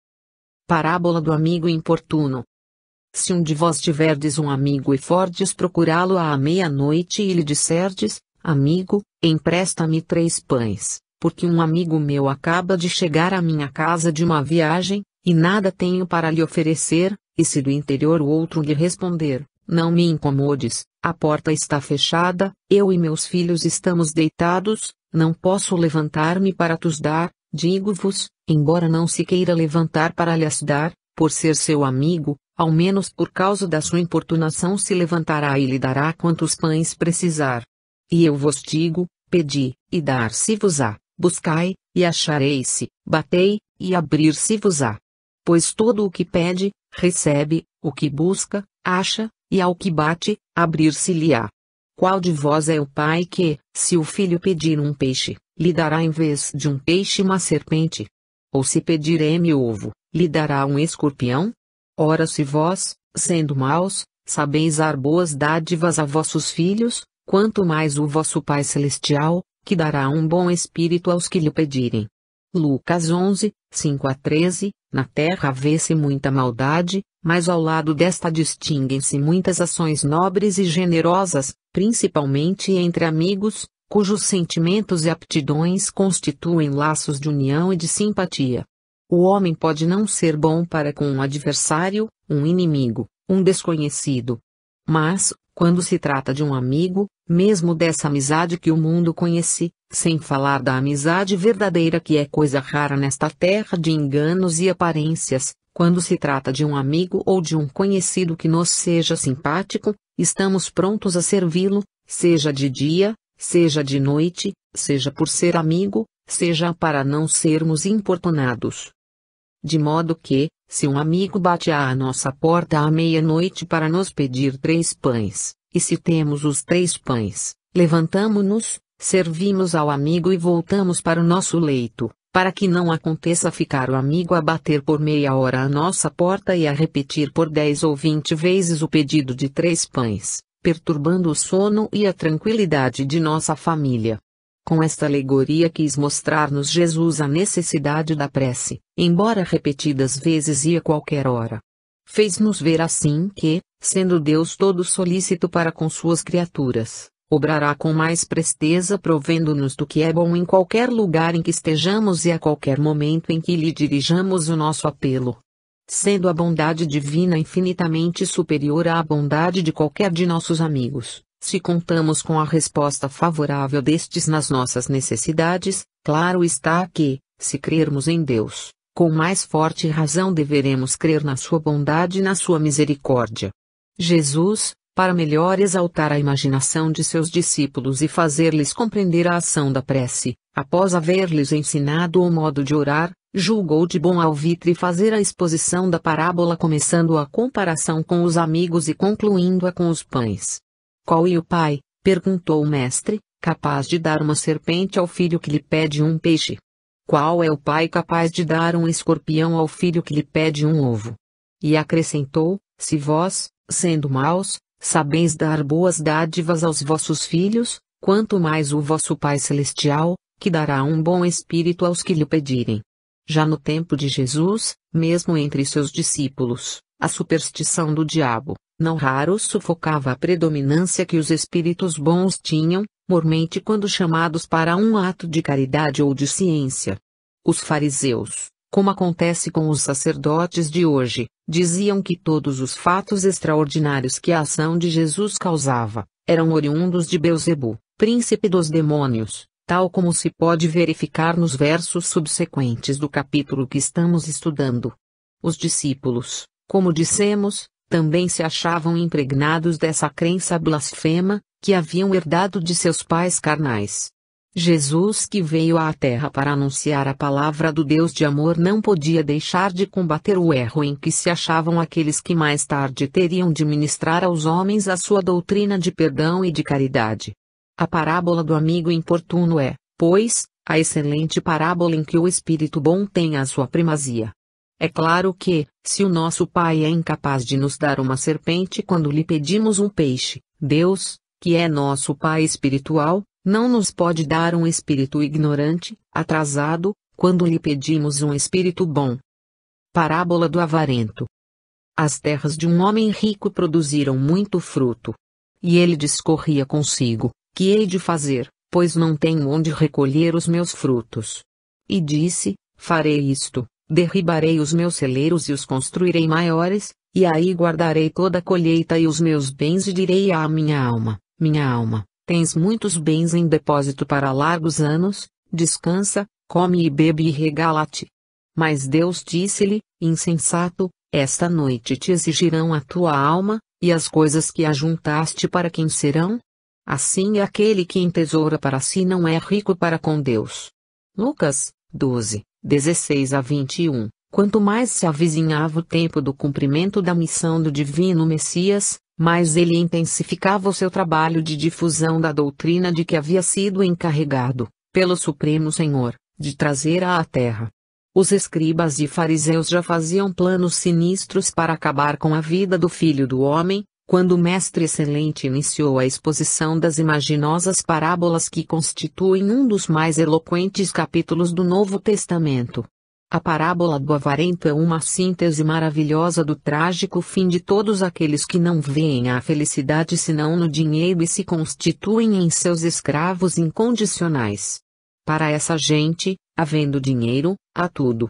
Speaker 1: Parábola do amigo importuno. Se um de vós tiverdes um amigo e fordes procurá-lo à meia-noite e lhe disserdes: amigo, empresta-me 3 pães, porque um amigo meu acaba de chegar à minha casa de uma viagem, e nada tenho para lhe oferecer. E se do interior o outro lhe responder: não me incomodes, a porta está fechada, eu e meus filhos estamos deitados, não posso levantar-me para tos dar, digo-vos, embora não se queira levantar para lhes dar, por ser seu amigo, ao menos por causa da sua importunação se levantará e lhe dará quantos pães precisar. E eu vos digo: pedi, e dar-se-vos-á, buscai, e achareis-se, batei, e abrir-se-vos-á. Pois todo o que pede, recebe, o que busca, acha, e ao que bate, abrir-se-lhe-á. Qual de vós é o pai que, se o filho pedir um peixe, lhe dará em vez de um peixe uma serpente? Ou se pedir ovo, lhe dará um escorpião? Ora, se vós, sendo maus, sabeis dar boas dádivas a vossos filhos, quanto mais o vosso Pai Celestial, que dará um bom espírito aos que lhe pedirem. Lucas 11, 5-13. Na terra vê-se muita maldade, mas ao lado desta distinguem-se muitas ações nobres e generosas, principalmente entre amigos, cujos sentimentos e aptidões constituem laços de união e de simpatia. O homem pode não ser bom para com um adversário, um inimigo, um desconhecido. Mas, quando se trata de um amigo, mesmo dessa amizade que o mundo conhece, sem falar da amizade verdadeira que é coisa rara nesta terra de enganos e aparências, quando se trata de um amigo ou de um conhecido que nos seja simpático, estamos prontos a servi-lo, seja de dia, seja de noite, seja por ser amigo, seja para não sermos importunados. De modo que, se um amigo bate à nossa porta à meia-noite para nos pedir 3 pães, e se temos os 3 pães, levantamo-nos, servimos ao amigo e voltamos para o nosso leito, para que não aconteça ficar o amigo a bater por meia hora à nossa porta e a repetir por 10 ou 20 vezes o pedido de 3 pães, perturbando o sono e a tranquilidade de nossa família. Com esta alegoria quis mostrar-nos Jesus a necessidade da prece, embora repetidas vezes e a qualquer hora. Fez-nos ver assim que, sendo Deus todo solícito para com suas criaturas, obrará com mais presteza provendo-nos do que é bom em qualquer lugar em que estejamos e a qualquer momento em que lhe dirijamos o nosso apelo. Sendo a bondade divina infinitamente superior à bondade de qualquer de nossos amigos, se contamos com a resposta favorável destes nas nossas necessidades, claro está que, se crermos em Deus, com mais forte razão deveremos crer na sua bondade e na sua misericórdia. Jesus, para melhor exaltar a imaginação de seus discípulos e fazer-lhes compreender a ação da prece, após haver-lhes ensinado o modo de orar, julgou de bom alvitre fazer a exposição da parábola começando a comparação com os amigos e concluindo-a com os pães. Qual é o pai, perguntou o mestre, capaz de dar uma serpente ao filho que lhe pede um peixe? Qual é o pai capaz de dar um escorpião ao filho que lhe pede um ovo? E acrescentou: se vós, sendo maus, sabeis dar boas dádivas aos vossos filhos, quanto mais o vosso Pai Celestial, que dará um bom espírito aos que lhe pedirem. Já no tempo de Jesus, mesmo entre seus discípulos, a superstição do diabo, não raro sufocava a predominância que os espíritos bons tinham, mormente quando chamados para um ato de caridade ou de ciência. Os fariseus, como acontece com os sacerdotes de hoje, diziam que todos os fatos extraordinários que a ação de Jesus causava, eram oriundos de Beelzebu, príncipe dos demônios, tal como se pode verificar nos versos subsequentes do capítulo que estamos estudando. Os discípulos, como dissemos, também se achavam impregnados dessa crença blasfema, que haviam herdado de seus pais carnais. Jesus, que veio à Terra para anunciar a palavra do Deus de amor, não podia deixar de combater o erro em que se achavam aqueles que mais tarde teriam de ministrar aos homens a sua doutrina de perdão e de caridade. A parábola do amigo importuno é, pois, a excelente parábola em que o espírito bom tem a sua primazia. É claro que, se o nosso Pai é incapaz de nos dar uma serpente quando lhe pedimos um peixe, Deus, que é nosso Pai espiritual, não nos pode dar um espírito ignorante, atrasado, quando lhe pedimos um espírito bom. Parábola do avarento. As terras de um homem rico produziram muito fruto. E ele discorria consigo: que hei de fazer, pois não tenho onde recolher os meus frutos? E disse: farei isto, derribarei os meus celeiros e os construirei maiores, e aí guardarei toda a colheita e os meus bens, e direi à minha alma: minha alma, tens muitos bens em depósito para largos anos, descansa, come e bebe e regala-te. Mas Deus disse-lhe: insensato, esta noite te exigirão a tua alma, e as coisas que ajuntaste para quem serão? Assim aquele que entesoura para si não é rico para com Deus. Lucas 12, 16 a 21. Quanto mais se avizinhava o tempo do cumprimento da missão do divino Messias, mais ele intensificava o seu trabalho de difusão da doutrina de que havia sido encarregado, pelo Supremo Senhor, de trazer à terra. Os escribas e fariseus já faziam planos sinistros para acabar com a vida do Filho do Homem, quando o Mestre Excelente iniciou a exposição das imaginosas parábolas que constituem um dos mais eloquentes capítulos do Novo Testamento. A parábola do avarento é uma síntese maravilhosa do trágico fim de todos aqueles que não veem a felicidade senão no dinheiro e se constituem em seus escravos incondicionais. Para essa gente, havendo dinheiro, há tudo.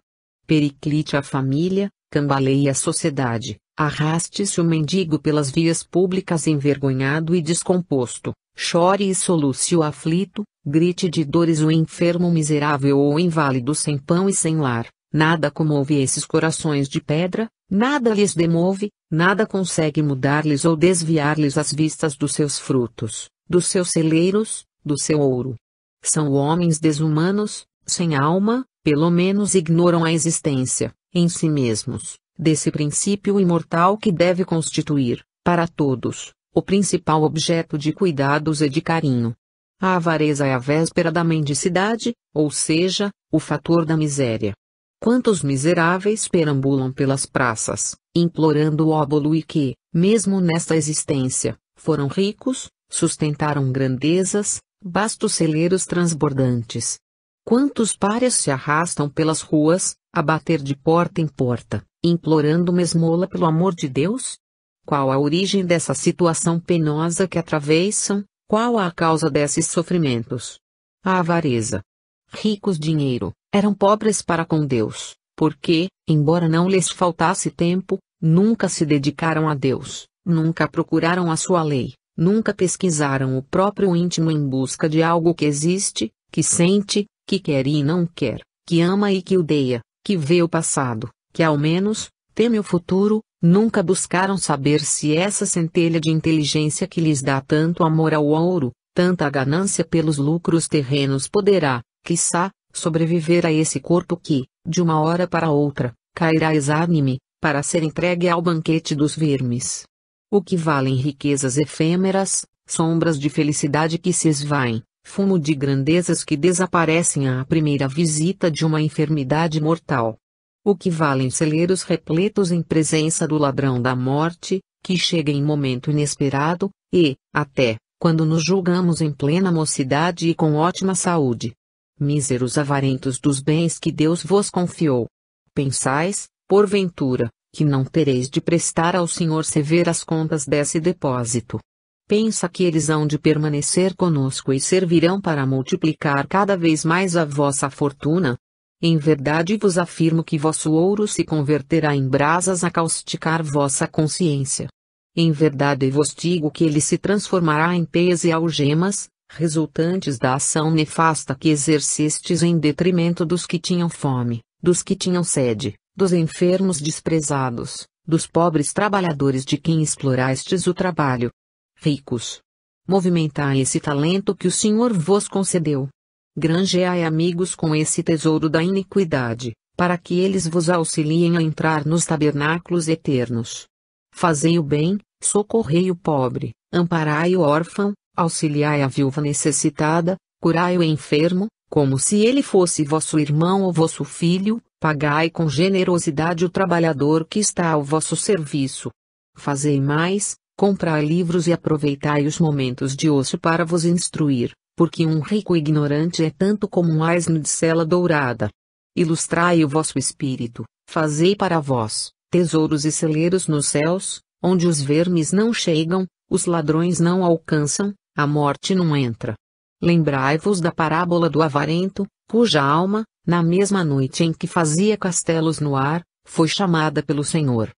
Speaker 1: Periclite a família, cambaleie a sociedade, arraste-se o mendigo pelas vias públicas envergonhado e descomposto, chore e soluce o aflito, grite de dores o enfermo miserável ou inválido sem pão e sem lar, nada comove esses corações de pedra, nada lhes demove, nada consegue mudar-lhes ou desviar-lhes as vistas dos seus frutos, dos seus celeiros, do seu ouro. São homens desumanos, sem alma, pelo menos ignoram a existência, em si mesmos, desse princípio imortal que deve constituir, para todos, o principal objeto de cuidados e de carinho. A avareza é a véspera da mendicidade, ou seja, o fator da miséria. Quantos miseráveis perambulam pelas praças, implorando o óbolo e que, mesmo nesta existência, foram ricos, sustentaram grandezas, vastos celeiros transbordantes. Quantos párias se arrastam pelas ruas, a bater de porta em porta, implorando uma esmola pelo amor de Deus? Qual a origem dessa situação penosa que atravessam? Qual a causa desses sofrimentos? A avareza. Ricos dinheiro, eram pobres para com Deus, porque, embora não lhes faltasse tempo, nunca se dedicaram a Deus, nunca procuraram a sua lei, nunca pesquisaram o próprio íntimo em busca de algo que existe, que sente, que quer e não quer, que ama e que odeia, que vê o passado, que ao menos, teme o futuro. Nunca buscaram saber se essa centelha de inteligência que lhes dá tanto amor ao ouro, tanta ganância pelos lucros terrenos poderá, quiçá, sobreviver a esse corpo que, de uma hora para outra, cairá exânime, para ser entregue ao banquete dos vermes. O que valem riquezas efêmeras, sombras de felicidade que se esvaem, fumo de grandezas que desaparecem à primeira visita de uma enfermidade mortal. O que valem celeiros repletos em presença do ladrão da morte, que chega em momento inesperado, e, até, quando nos julgamos em plena mocidade e com ótima saúde. Míseros avarentos dos bens que Deus vos confiou. Pensais, porventura, que não tereis de prestar ao Senhor severas contas desse depósito. Pensa que eles hão de permanecer conosco e servirão para multiplicar cada vez mais a vossa fortuna? Em verdade vos afirmo que vosso ouro se converterá em brasas a causticar vossa consciência. Em verdade vos digo que ele se transformará em peias e algemas, resultantes da ação nefasta que exercestes em detrimento dos que tinham fome, dos que tinham sede, dos enfermos desprezados, dos pobres trabalhadores de quem explorastes o trabalho. Ricos, movimentai esse talento que o Senhor vos concedeu. Granjeai amigos com esse tesouro da iniquidade, para que eles vos auxiliem a entrar nos tabernáculos eternos. Fazei o bem, socorrei o pobre, amparai o órfão, auxiliai a viúva necessitada, curai o enfermo, como se ele fosse vosso irmão ou vosso filho, pagai com generosidade o trabalhador que está ao vosso serviço. Fazei mais, comprai livros e aproveitai os momentos de ocio para vos instruir, porque um rico ignorante é tanto como um asno de sela dourada. Ilustrai o vosso espírito, fazei para vós tesouros e celeiros nos céus, onde os vermes não chegam, os ladrões não alcançam, a morte não entra. Lembrai-vos da parábola do avarento, cuja alma, na mesma noite em que fazia castelos no ar, foi chamada pelo Senhor.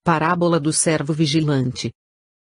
Speaker 1: Parábola do servo vigilante.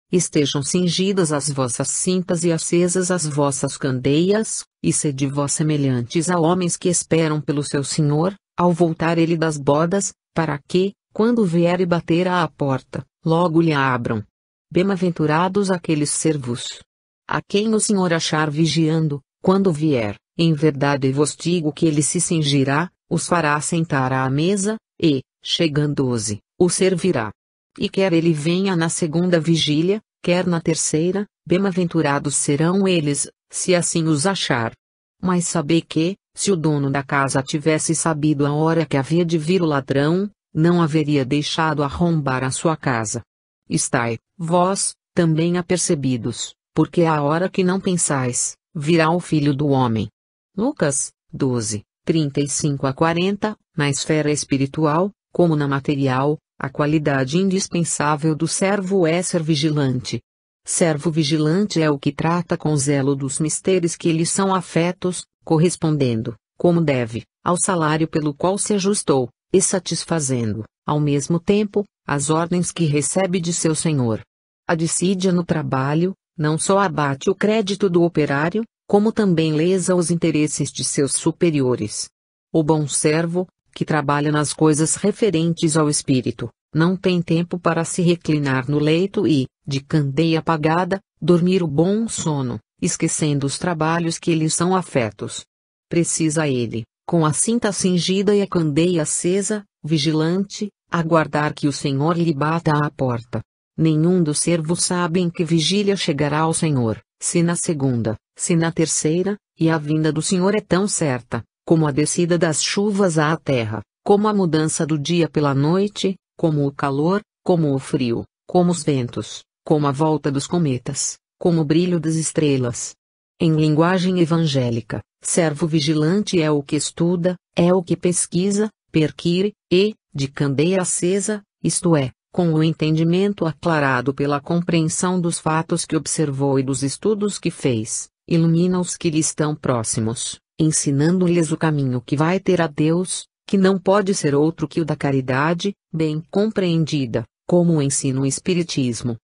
Speaker 1: Estejam cingidas as vossas cintas e acesas as vossas candeias, e sede vós semelhantes a homens que esperam pelo seu Senhor, ao voltar ele das bodas, para que, quando vier e bater à porta, logo lhe abram. Bem-aventurados aqueles servos, a quem o Senhor achar vigiando, quando vier, em verdade vos digo que ele se cingirá, os fará sentar à mesa, e, chegando-se, o servirá. E quer ele venha na segunda vigília, quer na terceira, bem-aventurados serão eles, se assim os achar. Mas sabei que, se o dono da casa tivesse sabido a hora que havia de vir o ladrão, não haveria deixado arrombar a sua casa. Estai, vós, também apercebidos, porque à hora que não pensais, virá o Filho do Homem. Lucas 12, 35 a 40, na esfera espiritual, como na material, a qualidade indispensável do servo é ser vigilante. Servo vigilante é o que trata com zelo dos mistérios que lhe são afetos, correspondendo, como deve, ao salário pelo qual se ajustou, e satisfazendo, ao mesmo tempo, as ordens que recebe de seu senhor. A dissídia no trabalho, não só abate o crédito do operário, como também lesa os interesses de seus superiores. O bom servo, que trabalha nas coisas referentes ao espírito, não tem tempo para se reclinar no leito e, de candeia apagada, dormir o bom sono, esquecendo os trabalhos que lhe são afetos. Precisa ele, com a cinta cingida e a candeia acesa, vigilante, aguardar que o Senhor lhe bata à porta. Nenhum dos servos sabe em que vigília chegará ao Senhor, se na segunda, se na terceira, e a vinda do Senhor é tão certa, como a descida das chuvas à terra, como a mudança do dia pela noite, como o calor, como o frio, como os ventos, como a volta dos cometas, como o brilho das estrelas. Em linguagem evangélica, servo vigilante é o que estuda, é o que pesquisa, perquire, e, de candeia acesa, isto é, com o entendimento aclarado pela compreensão dos fatos que observou e dos estudos que fez, ilumina os que lhe estão próximos, ensinando-lhes o caminho que vai ter a Deus, que não pode ser outro que o da caridade, bem compreendida, como ensina o Espiritismo.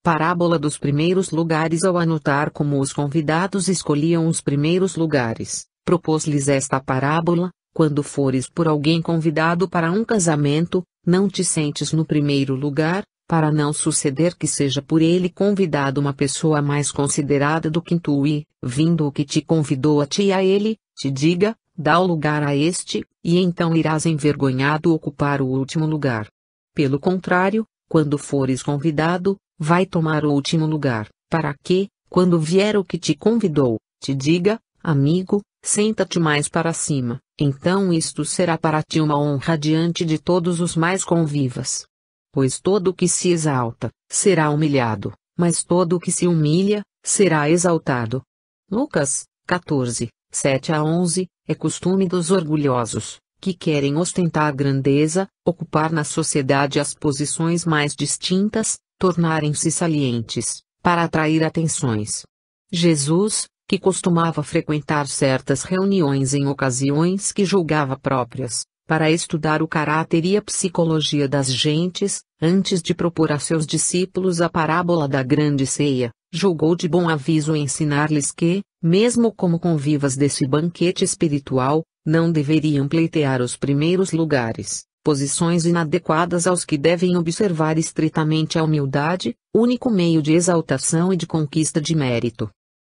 Speaker 1: Parábola dos primeiros lugares. Ao anotar como os convidados escolhiam os primeiros lugares, propôs-lhes esta parábola: quando fores por alguém convidado para um casamento, não te sentes no primeiro lugar, para não suceder que seja por ele convidado uma pessoa mais considerada do que tu e, vindo o que te convidou a ti e a ele, te diga, dá o lugar a este, e então irás envergonhado ocupar o último lugar. Pelo contrário, quando fores convidado, vai tomar o último lugar, para que, quando vier o que te convidou, te diga, amigo, senta-te mais para cima, então isto será para ti uma honra diante de todos os mais convivas. Pois todo o que se exalta, será humilhado, mas todo o que se humilha, será exaltado. Lucas 14, 7-11, é costume dos orgulhosos, que querem ostentar grandeza, ocupar na sociedade as posições mais distintas, tornarem-se salientes, para atrair atenções. Jesus, que costumava frequentar certas reuniões em ocasiões que julgava próprias, para estudar o caráter e a psicologia das gentes, antes de propor a seus discípulos a parábola da grande ceia, julgou de bom aviso ensinar-lhes que, mesmo como convivas desse banquete espiritual, não deveriam pleitear os primeiros lugares, posições inadequadas aos que devem observar estritamente a humildade, único meio de exaltação e de conquista de mérito.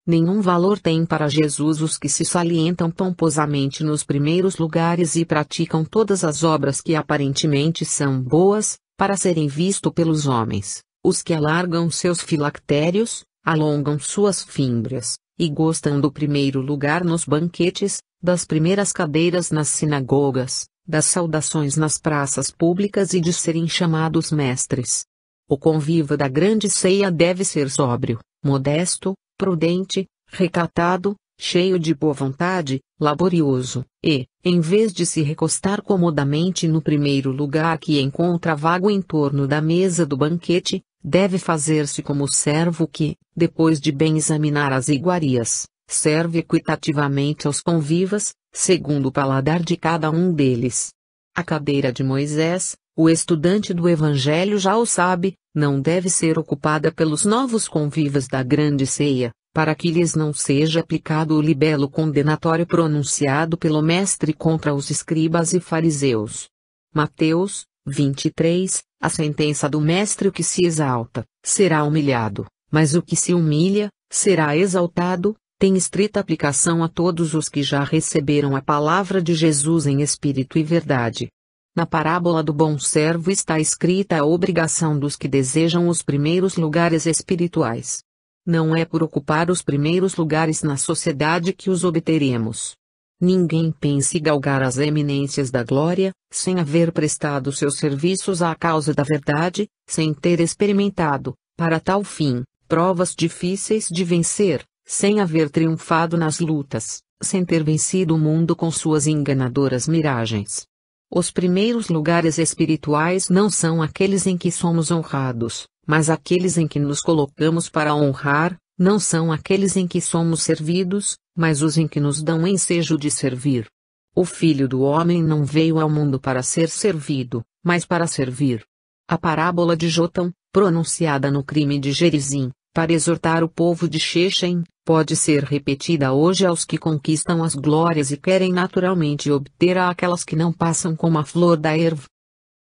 Speaker 1: Nenhum valor tem para Jesus os que se salientam pomposamente nos primeiros lugares e praticam todas as obras que aparentemente são boas, para serem vistos pelos homens, os que alargam seus filactérios, alongam suas fímbrias, e gostam do primeiro lugar nos banquetes, das primeiras cadeiras nas sinagogas, das saudações nas praças públicas e de serem chamados mestres. O convívio da grande ceia deve ser sóbrio, modesto, prudente, recatado, cheio de boa vontade, laborioso, e, em vez de se recostar comodamente no primeiro lugar que encontra vago em torno da mesa do banquete, deve fazer-se como o servo que, depois de bem examinar as iguarias, serve equitativamente aos convivas, segundo o paladar de cada um deles. A cadeira de Moisés, o estudante do Evangelho já o sabe, não deve ser ocupada pelos novos convivas da grande ceia, para que lhes não seja aplicado o libelo condenatório pronunciado pelo Mestre contra os escribas e fariseus. Mateus 23, a sentença do Mestre: o que se exalta, será humilhado, mas o que se humilha, será exaltado, tem estrita aplicação a todos os que já receberam a palavra de Jesus em espírito e verdade. Na parábola do bom servo está escrita a obrigação dos que desejam os primeiros lugares espirituais. Não é por ocupar os primeiros lugares na sociedade que os obteremos. Ninguém pense galgar as eminências da glória, sem haver prestado seus serviços à causa da verdade, sem ter experimentado, para tal fim, provas difíceis de vencer, sem haver triunfado nas lutas, sem ter vencido o mundo com suas enganadoras miragens. Os primeiros lugares espirituais não são aqueles em que somos honrados, mas aqueles em que nos colocamos para honrar, não são aqueles em que somos servidos, mas os em que nos dão ensejo de servir. O Filho do Homem não veio ao mundo para ser servido, mas para servir. A parábola de Jotão, pronunciada no crime de Gerizim, para exortar o povo de Shechem, pode ser repetida hoje aos que conquistam as glórias e querem naturalmente obter aquelas que não passam como a flor da erva.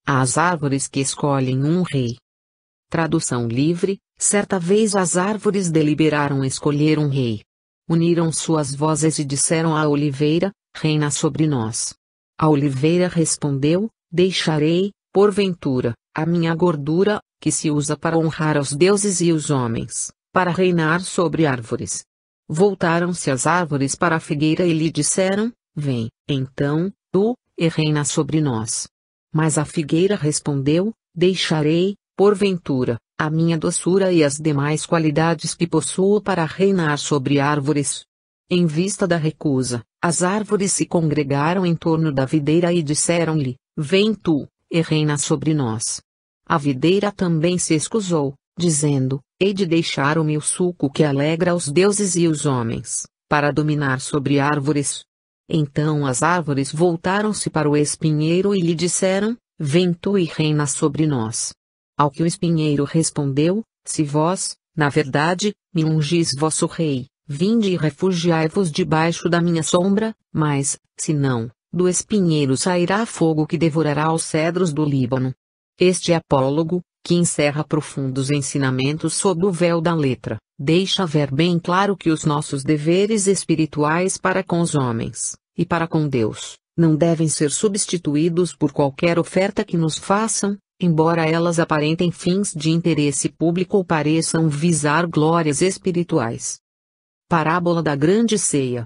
Speaker 1: As árvores que escolhem um rei. Tradução livre: certa vez as árvores deliberaram escolher um rei. Uniram suas vozes e disseram à oliveira: reina sobre nós. A oliveira respondeu: deixarei, porventura, a minha gordura, que se usa para honrar aos deuses e os homens, para reinar sobre árvores. Voltaram-se as árvores para a figueira e lhe disseram: vem, então, tu, e reina sobre nós. Mas a figueira respondeu: deixarei, porventura, a minha doçura e as demais qualidades que possuo para reinar sobre árvores. Em vista da recusa, as árvores se congregaram em torno da videira e disseram-lhe: vem tu, e reina sobre nós. A videira também se escusou, dizendo: hei de deixar o meu suco que alegra os deuses e os homens, para dominar sobre árvores. Então as árvores voltaram-se para o espinheiro e lhe disseram: vem tu e reina sobre nós. Ao que o espinheiro respondeu: se vós, na verdade, me ungis vosso rei, vinde e refugiai-vos debaixo da minha sombra, mas, se não, do espinheiro sairá fogo que devorará os cedros do Líbano. Este apólogo, que encerra profundos ensinamentos sob o véu da letra, deixa ver bem claro que os nossos deveres espirituais para com os homens, e para com Deus, não devem ser substituídos por qualquer oferta que nos façam, embora elas aparentem fins de interesse público ou pareçam visar glórias espirituais. Parábola da Grande Ceia.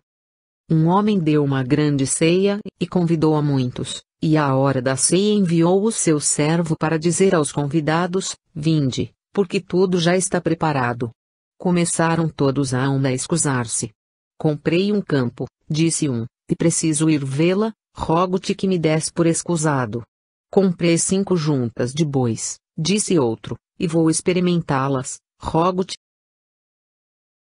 Speaker 1: Um homem deu uma grande ceia, e convidou a muitos, e à hora da ceia enviou o seu servo para dizer aos convidados: Vinde, porque tudo já está preparado. Começaram todos a escusar-se. Comprei um campo, disse um, e preciso ir vê-la, rogo-te que me des por escusado. Comprei 5 juntas de bois, disse outro, e vou experimentá-las, rogo-te